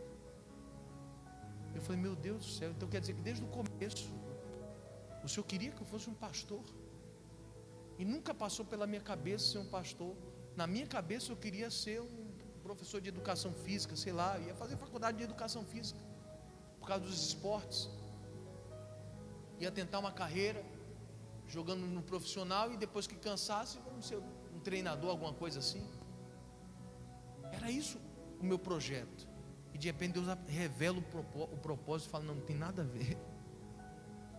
Eu falei: meu Deus do céu, então quer dizer que desde o começo o Senhor queria que eu fosse um pastor? E nunca passou pela minha cabeça ser um pastor. Na minha cabeça eu queria ser um professor de educação física, sei lá, ia fazer faculdade de educação física por causa dos esportes. ia tentar uma carreira, jogando no profissional, e depois que cansasse, vamos ser um treinador, alguma coisa assim. Era isso o meu projeto. E de repente Deus revela o propósito e fala: não tem nada a ver.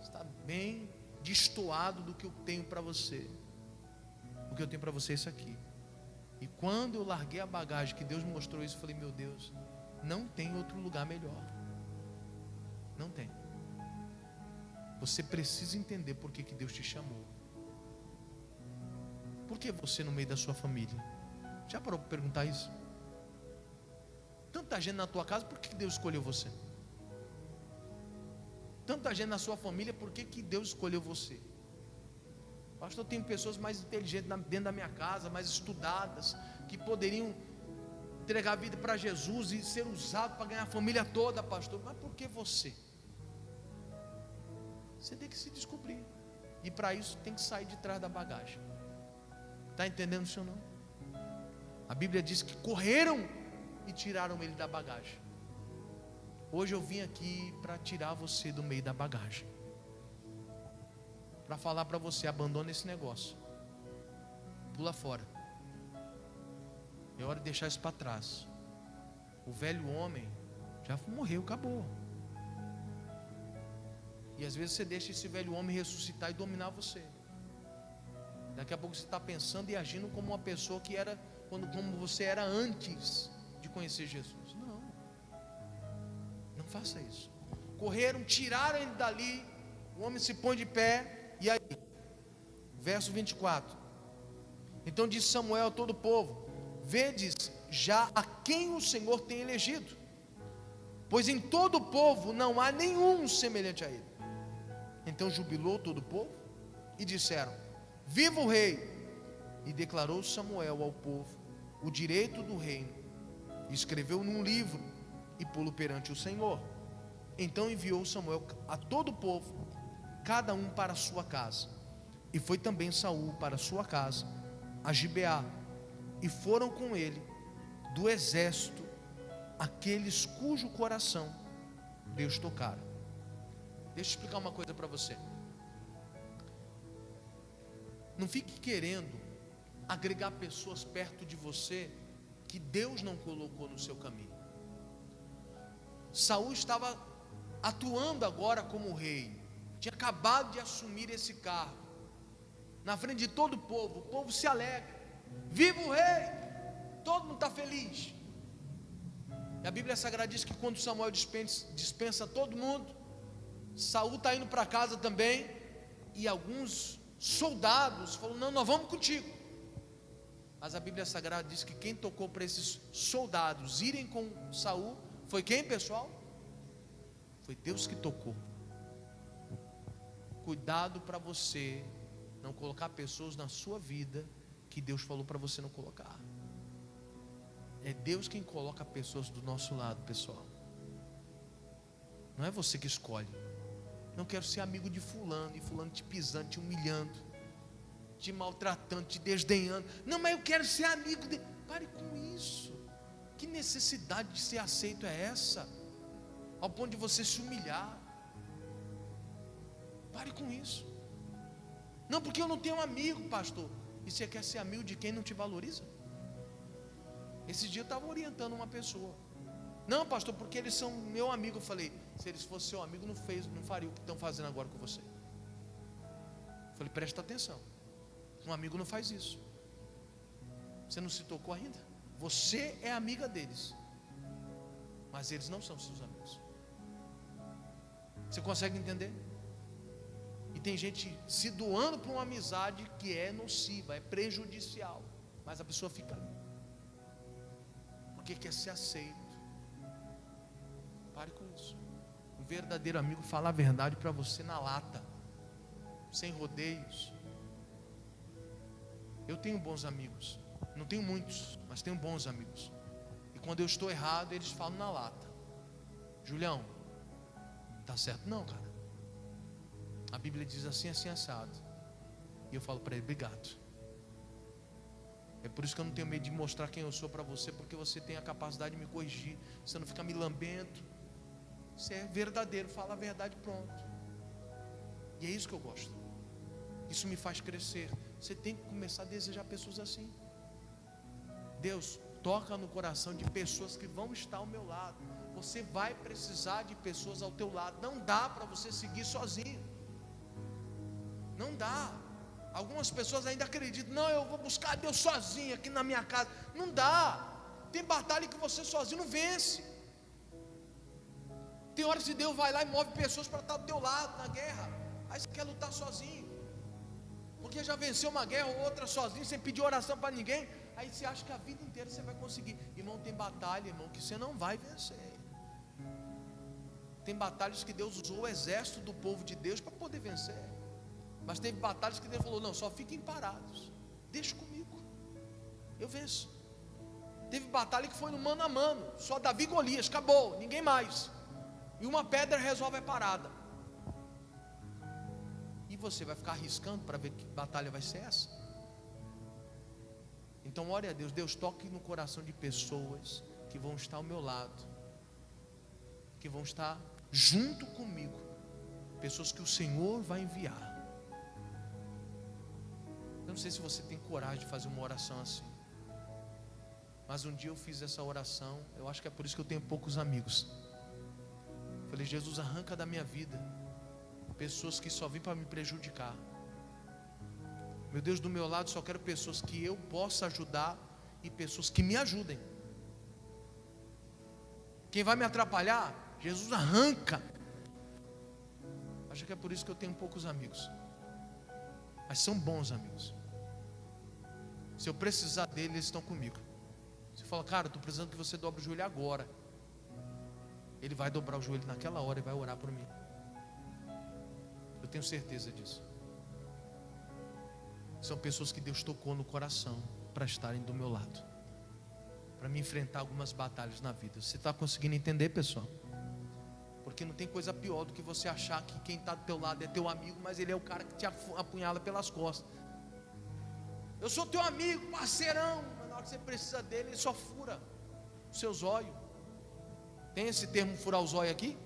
Está bem destoado do que eu tenho para você. O que eu tenho para você é isso aqui. E quando eu larguei a bagagem, que Deus me mostrou isso, eu falei: meu Deus, não tem outro lugar melhor. Não tem. Você precisa entender por que Deus te chamou. Por que você no meio da sua família? Já parou para perguntar isso? Tanta gente na tua casa, por que Deus escolheu você? Tanta gente na sua família, por que Deus escolheu você? Pastor, eu tenho pessoas mais inteligentes dentro da minha casa, mais estudadas, que poderiam entregar a vida para Jesus e ser usado para ganhar a família toda, pastor. Mas por que você? Você tem que se descobrir. E para isso tem que sair de trás da bagagem. Está entendendo isso ou não? A Bíblia diz que correram e tiraram ele da bagagem. Hoje eu vim aqui para tirar você do meio da bagagem, para falar para você: abandona esse negócio, pula fora. É hora de deixar isso para trás. O velho homem já morreu, acabou. E às vezes você deixa esse velho homem ressuscitar e dominar você. Daqui a pouco você está pensando e agindo como uma pessoa que era, como você era antes de conhecer Jesus. Não faça isso. Correram, tiraram ele dali. O homem se põe de pé. E aí, verso 24: então disse Samuel a todo o povo: vedes já a quem o Senhor tem elegido, pois em todo o povo não há nenhum semelhante a ele. Então jubilou todo o povo e disseram: viva o rei! E declarou Samuel ao povo o direito do reino, e escreveu num livro e pô-lo perante o Senhor. Então enviou Samuel a todo o povo, cada um para a sua casa. E foi também Saul para a sua casa, a Gibeá, e foram com ele do exército aqueles cujo coração Deus tocara. Deixa eu explicar uma coisa para você. Não fique querendo agregar pessoas perto de você que Deus não colocou no seu caminho. Saul estava atuando agora como rei, tinha acabado de assumir esse cargo, na frente de todo o povo se alegra: viva o rei! Todo mundo está feliz. E a Bíblia Sagrada diz que quando Samuel dispensa todo mundo, Saul está indo para casa também, e alguns soldados falam: não, nós vamos contigo. Mas a Bíblia Sagrada diz que quem tocou para esses soldados irem com Saul foi quem, pessoal? Foi Deus que tocou. Cuidado para você não colocar pessoas na sua vida que Deus falou para você não colocar. É Deus quem coloca pessoas do nosso lado, pessoal. Não é você que escolhe. Não quero ser amigo de fulano, e fulano te pisando, te humilhando, te maltratando, te desdenhando. Não, mas eu quero ser amigo dele. Pare com isso. Que necessidade de ser aceito é essa? Ao ponto de você se humilhar. Pare com isso. Não, porque eu não tenho um amigo, pastor. E você quer ser amigo de quem não te valoriza? Esse dia eu estava orientando uma pessoa. Não, pastor, porque eles são meu amigo. Eu falei: se eles fossem seu amigo, não faria o que estão fazendo agora com você. Eu falei: presta atenção. Um amigo não faz isso. Você não se tocou ainda? Você é amiga deles, mas eles não são seus amigos. Você consegue entender? E tem gente se doando para uma amizade que é nociva, é prejudicial, mas a pessoa fica ali porque quer ser aceito. Pare com isso. Um verdadeiro amigo fala a verdade para você na lata, sem rodeios. Eu tenho bons amigos, não tenho muitos, mas tenho bons amigos. E quando eu estou errado, eles falam na lata: Julião, tá certo não, cara? A Bíblia diz assim, assim, assado. E eu falo para ele: obrigado. É por isso que eu não tenho medo de mostrar quem eu sou para você, porque você tem a capacidade de me corrigir. Você não fica me lambendo. Você é verdadeiro, fala a verdade, pronto. E é isso que eu gosto. Isso me faz crescer. Você tem que começar a desejar pessoas assim. Deus, toca no coração de pessoas que vão estar ao meu lado. Você vai precisar de pessoas ao teu lado. Não dá para você seguir sozinho. Não dá. Algumas pessoas ainda acreditam, não, eu vou buscar Deus sozinho aqui na minha casa. Não dá. Tem batalha que você sozinho não vence. Tem horas que Deus vai lá e move pessoas para estar do teu lado na guerra. Aí você quer lutar sozinho, porque já venceu uma guerra ou outra sozinho, sem pedir oração para ninguém. Aí você acha que a vida inteira você vai conseguir. Irmão, tem batalha, irmão, que você não vai vencer. Tem batalhas que Deus usou o exército do povo de Deus para poder vencer. Mas teve batalhas que Deus falou, não, só fiquem parados, deixa comigo, eu venço. Teve batalha que foi no mano a mano, só Davi e Golias, acabou, ninguém mais. E uma pedra resolve a parada. E você vai ficar arriscando para ver que batalha vai ser essa? Então ore a Deus, Deus toque no coração de pessoas que vão estar ao meu lado, que vão estar junto comigo, pessoas que o Senhor vai enviar. Eu não sei se você tem coragem de fazer uma oração assim, mas um dia eu fiz essa oração. Eu acho que é por isso que eu tenho poucos amigos. Falei, Jesus, arranca da minha vida pessoas que só vêm para me prejudicar. Meu Deus, do meu lado só quero pessoas que eu possa ajudar e pessoas que me ajudem. Quem vai me atrapalhar, Jesus, arranca. Acho que é por isso que eu tenho poucos amigos, mas são bons amigos. Se eu precisar deles, eles estão comigo. Você fala, cara, estou precisando que você dobre o joelho agora. Ele vai dobrar o joelho naquela hora e vai orar por mim. Eu tenho certeza disso. São pessoas que Deus tocou no coração para estarem do meu lado, para me enfrentar algumas batalhas na vida. Você está conseguindo entender, pessoal? Porque não tem coisa pior do que você achar que quem está do teu lado é teu amigo, mas ele é o cara que te apunhala pelas costas. Eu sou teu amigo, parceirão, mas na hora que você precisa dele, ele só fura os seus olhos. Tem esse termo, furar os olhos aqui?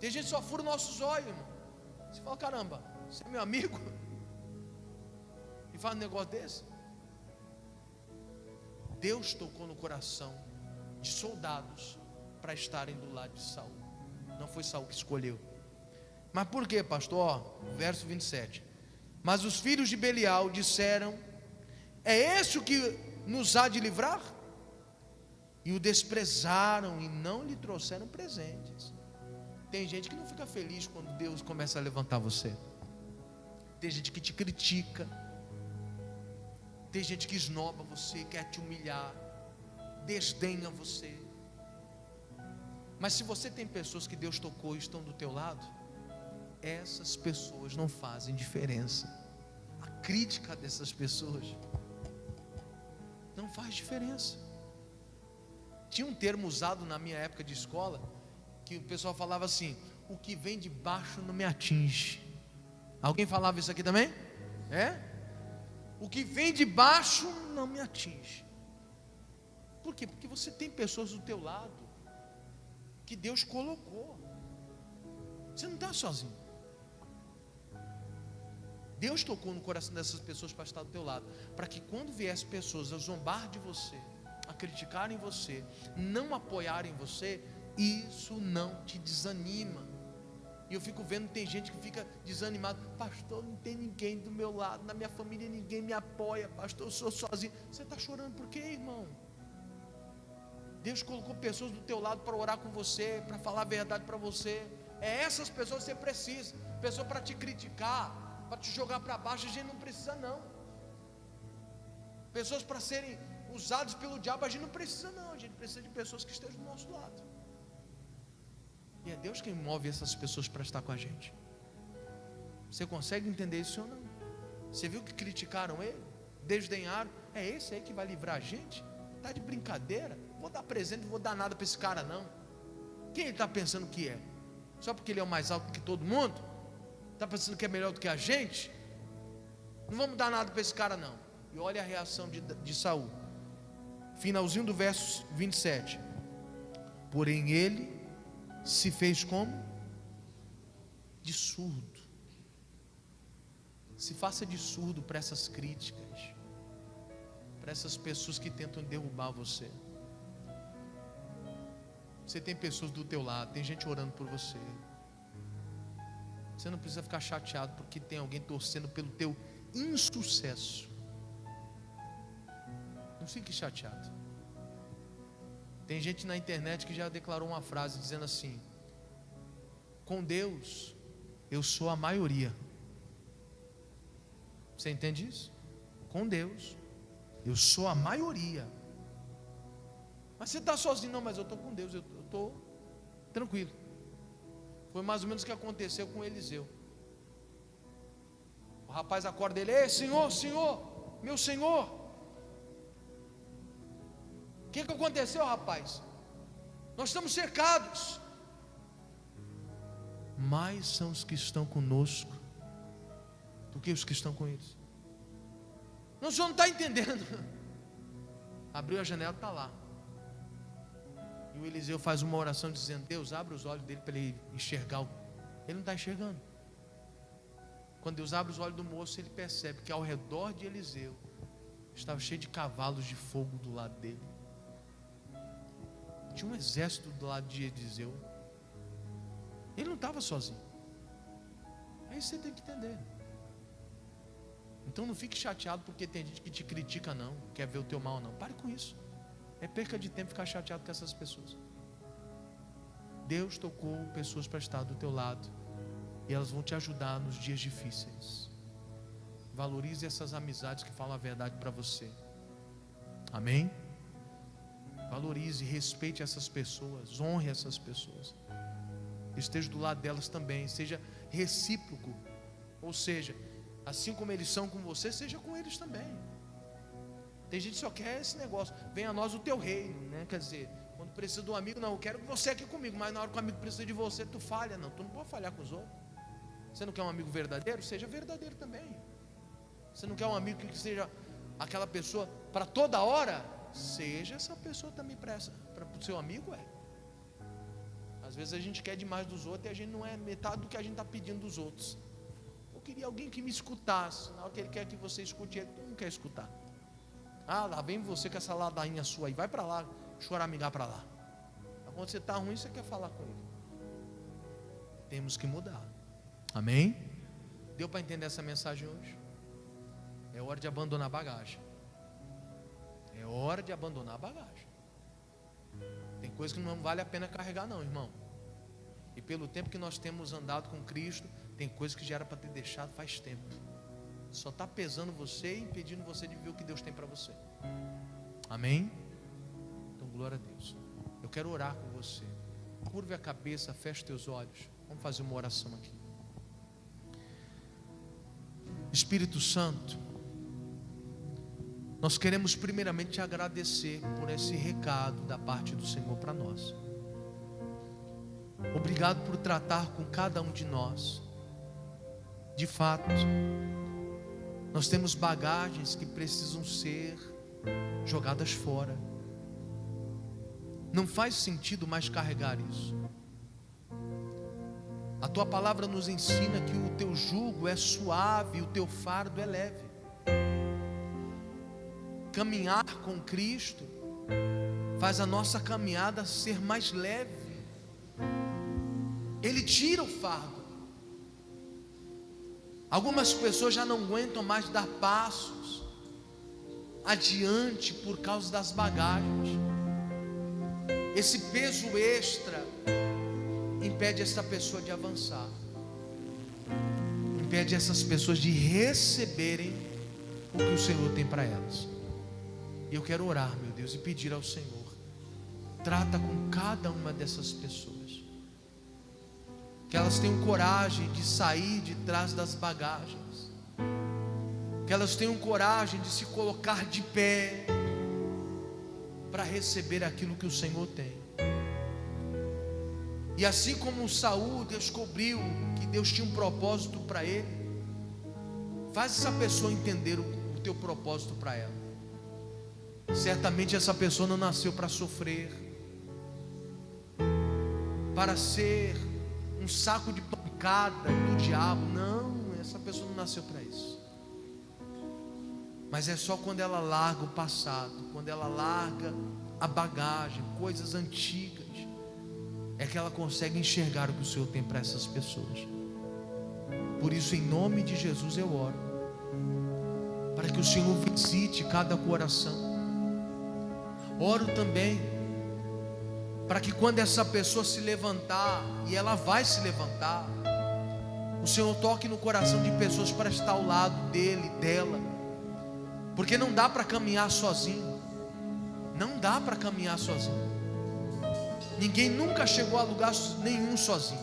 Tem gente que só fura os nossos olhos, irmão. Você fala, caramba, você é meu amigo? E faz um negócio desse? Deus tocou no coração de soldados para estarem do lado de Saul. Não foi Saul que escolheu. Mas por quê, pastor? Ó, verso 27. Mas os filhos de Belial disseram, é esse o que nos há de livrar? E o desprezaram e não lhe trouxeram presentes. Tem gente que não fica feliz quando Deus começa a levantar você. Tem gente que te critica. Tem gente que esnoba você, quer te humilhar, desdenha você. Mas se você tem pessoas que Deus tocou e estão do teu lado, essas pessoas não fazem diferença. A crítica dessas pessoas não faz diferença. Tinha um termo usado na minha época de escola, que o pessoal falava assim, o que vem de baixo não me atinge. Alguém falava isso aqui também? É? O que vem de baixo não me atinge. Por quê? Porque você tem pessoas do teu lado que Deus colocou. Você não está sozinho. Deus tocou no coração dessas pessoas para estar do teu lado, para que quando viessem pessoas a zombar de você, a criticarem você, não apoiarem você, isso não te desanima. E eu fico vendo, tem gente que fica desanimado, pastor, não tem ninguém do meu lado, na minha família ninguém me apoia, pastor, eu sou sozinho. Você está chorando por quê, irmão? Deus colocou pessoas do teu lado para orar com você, para falar a verdade para você. É essas pessoas que você precisa. Pessoa para te criticar, para te jogar para baixo, a gente não precisa não. Pessoas para serem usadas pelo diabo, a gente não precisa não. A gente precisa de pessoas que estejam do nosso lado. E é Deus quem move essas pessoas para estar com a gente. Você consegue entender isso ou não? Você viu que criticaram ele? Desdenharam? É esse aí que vai livrar a gente? Está de brincadeira? Vou dar presente, não vou dar nada para esse cara não. Quem ele está pensando que é? Só porque ele é o mais alto que todo mundo? Está pensando que é melhor do que a gente? Não vamos dar nada para esse cara não. E olha a reação de Saul. Finalzinho do verso 27. Porém ele se fez como? de surdo. Se faça de surdo para essas críticas, para essas pessoas que tentam derrubar você. Você tem pessoas do teu lado, tem gente orando por você. Você não precisa ficar chateado porque tem alguém torcendo pelo teu insucesso. Não fique chateado. Tem gente na internet que já declarou uma frase dizendo assim: com Deus eu sou a maioria. Você entende isso? Com Deus eu sou a maioria. Mas você está sozinho? Não, mas eu estou com Deus, eu estou tranquilo. Foi mais ou menos o que aconteceu com Eliseu. O rapaz acorda ele: ei, Senhor, Senhor, meu Senhor. O que aconteceu, rapaz? Nós estamos cercados. Mais são os que estão conosco do que os que estão com eles. Não, o senhor não está entendendo. Abriu a janela, está lá. E o Eliseu faz uma oração dizendo: Deus, abre os olhos dele para ele enxergar. Ele não está enxergando. Quando Deus abre os olhos do moço, ele percebe que ao redor de Eliseu estava cheio de cavalos de fogo do lado dele. Tinha um exército do lado de Eliseu. Ele não estava sozinho. É isso que você tem que entender. Então não fique chateado porque tem gente que te critica, não quer ver o teu mal, não. Pare com isso. É perca de tempo ficar chateado com essas pessoas. Deus tocou pessoas para estar do teu lado, e elas vão te ajudar nos dias difíceis. Valorize essas amizades que falam a verdade para você. Amém? Valorize, respeite essas pessoas, honre essas pessoas. Esteja do lado delas também, seja recíproco. Ou seja, assim como eles são com você, seja com eles também. Tem gente que só quer esse negócio: venha a nós o teu reino, né? Quer dizer, quando precisa de um amigo, não, eu quero que você aqui comigo. Mas na hora que o amigo precisa de você, tu falha. Não, tu não pode falhar com os outros. Você não quer um amigo verdadeiro? Seja verdadeiro também. Você não quer um amigo que seja aquela pessoa para toda hora? Seja essa pessoa também para o seu amigo. Às vezes a gente quer demais dos outros e a gente não é metade do que a gente está pedindo dos outros. Eu queria alguém que me escutasse. Na hora que ele quer que você escute ele, tu não quer escutar. Ah, lá vem você com essa ladainha sua aí, vai para lá, choramingar para lá. Quando você está ruim, você quer falar com ele. Temos que mudar. Amém? Deu para entender essa mensagem hoje? É hora de abandonar a bagagem. É hora de abandonar a bagagem. Tem coisa que não vale a pena carregar, não, irmão. E pelo tempo que nós temos andado com Cristo, tem coisa que já era para ter deixado faz tempo. Só está pesando você e impedindo você de ver o que Deus tem para você. Amém? Então glória a Deus. Eu quero orar com você. Curve a cabeça, feche teus olhos. Vamos fazer uma oração aqui. Espírito Santo, nós queremos primeiramente te agradecer por esse recado da parte do Senhor para nós. Obrigado por tratar com cada um de nós. De fato, nós temos bagagens que precisam ser jogadas fora. Não faz sentido mais carregar isso. A tua palavra nos ensina que o teu jugo é suave, o teu fardo é leve. Caminhar com Cristo faz a nossa caminhada ser mais leve. Ele tira o fardo. Algumas pessoas já não aguentam mais dar passos adiante por causa das bagagens. Esse peso extra impede essa pessoa de avançar, impede essas pessoas de receberem o que o Senhor tem para elas. E eu quero orar, meu Deus, e pedir ao Senhor: trata com cada uma dessas pessoas, que elas tenham coragem de sair de trás das bagagens, que elas tenham coragem de se colocar de pé para receber aquilo que o Senhor tem. E assim como Saul descobriu que Deus tinha um propósito para ele, faz essa pessoa entender o teu propósito para ela. Certamente essa pessoa não nasceu para sofrer, para ser um saco de pancada arrancada do diabo. Não, essa pessoa não nasceu para isso. Mas é só quando ela larga o passado, quando ela larga a bagagem, coisas antigas, é que ela consegue enxergar o que o Senhor tem para essas pessoas. Por isso, em nome de Jesus, eu oro para que o Senhor visite cada coração. Oro também para que quando essa pessoa se levantar, e ela vai se levantar, o Senhor toque no coração de pessoas para estar ao lado dele, dela, porque não dá para caminhar sozinho. Não dá para caminhar sozinho. Ninguém nunca chegou a lugar nenhum sozinho.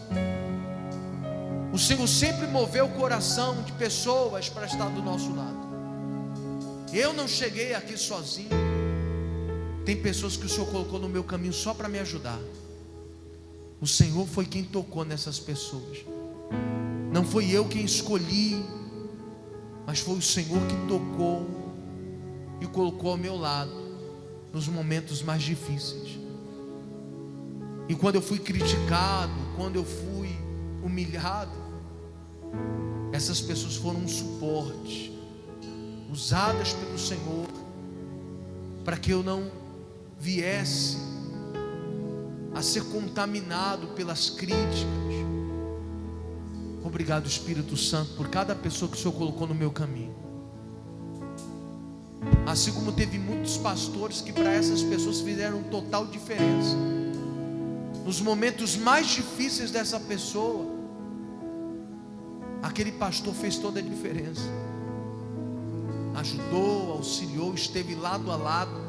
O Senhor sempre moveu o coração de pessoas para estar do nosso lado. Eu não cheguei aqui sozinho. Tem pessoas que o Senhor colocou no meu caminho só para me ajudar. O Senhor foi quem tocou nessas pessoas. Não foi eu quem escolhi, mas foi o Senhor que tocou e colocou ao meu lado nos momentos mais difíceis. E quando eu fui criticado, quando eu fui humilhado, essas pessoas foram um suporte, usadas pelo Senhor, para que eu não viesse a ser contaminado pelas críticas. Obrigado, Espírito Santo, por cada pessoa que o Senhor colocou no meu caminho. Assim como teve muitos pastores que para essas pessoas fizeram total diferença. Nos momentos mais difíceis dessa pessoa, aquele pastor fez toda a diferença. Ajudou, auxiliou, esteve lado a lado.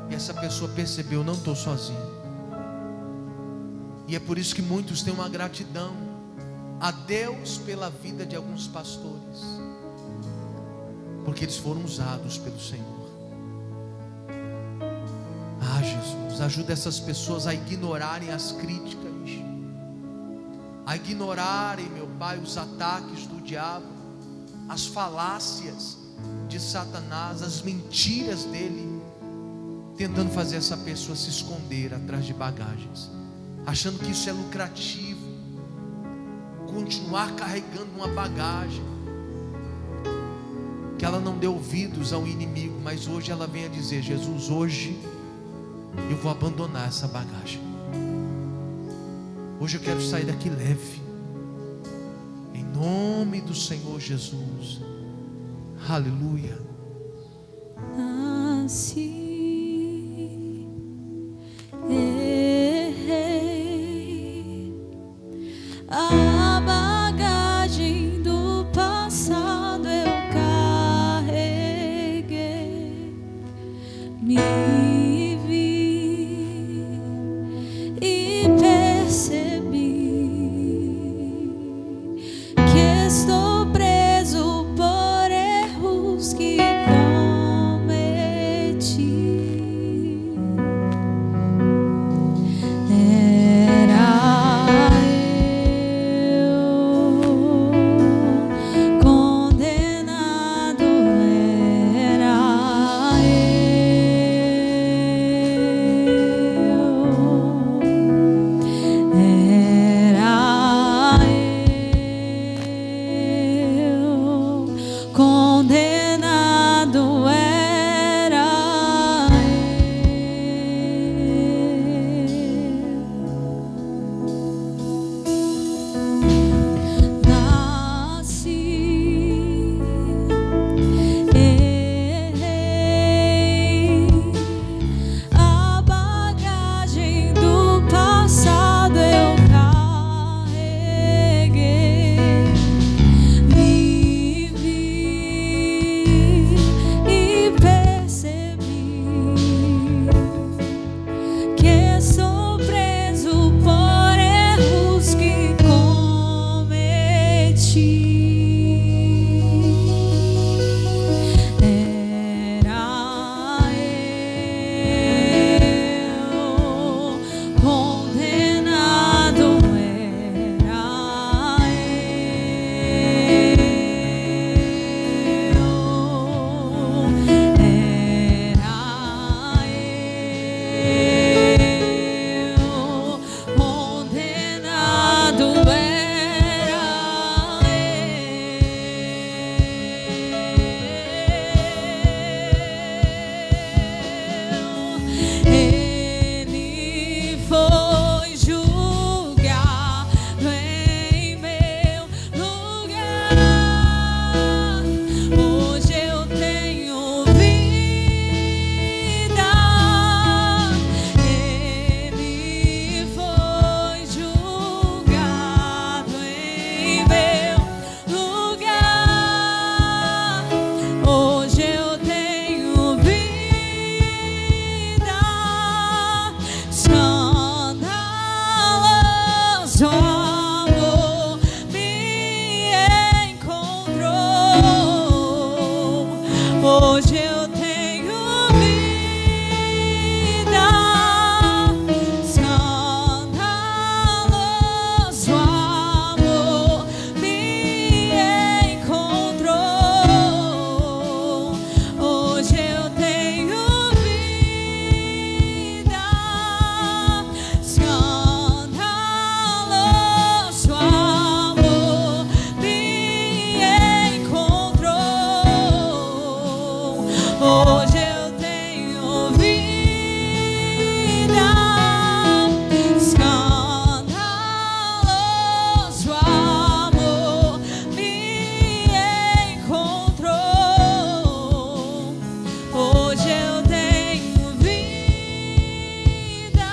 E essa pessoa percebeu: não estou sozinho. E é por isso que muitos têm uma gratidão a Deus pela vida de alguns pastores, porque eles foram usados pelo Senhor. Ah, Jesus, ajuda essas pessoas a ignorarem as críticas, a ignorarem, meu Pai, os ataques do diabo, as falácias de Satanás, as mentiras dele, tentando fazer essa pessoa se esconder atrás de bagagens, achando que isso é lucrativo, continuar carregando uma bagagem, que ela não deu ouvidos ao inimigo, mas hoje ela vem a dizer: Jesus, hoje eu vou abandonar essa bagagem, hoje eu quero sair daqui leve, em nome do Senhor Jesus. Aleluia. Nasci, a bagagem do passado eu carreguei, me vi e percebi que estou preso por erros que cometi. Hoje eu tenho vida, escandaloso amor me encontrou. Hoje eu tenho vida, escandaloso amor me encontrou. Hoje eu tenho vida, escandaloso amor me encontrou. Hoje eu tenho vida.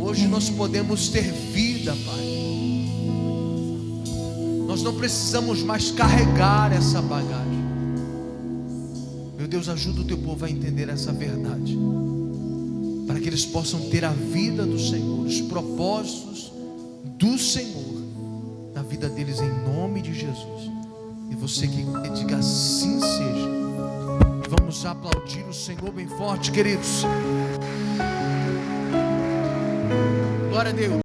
Hoje nós podemos ter vida, Pai. Nós não precisamos mais carregar essa bagagem. Meu Deus, ajuda o teu povo a entender essa verdade, para que eles possam ter a vida do Senhor, os propósitos do Senhor na vida deles, em nome de Jesus. E você que diga assim seja. Vamos aplaudir o Senhor bem forte, queridos. Glória a Deus.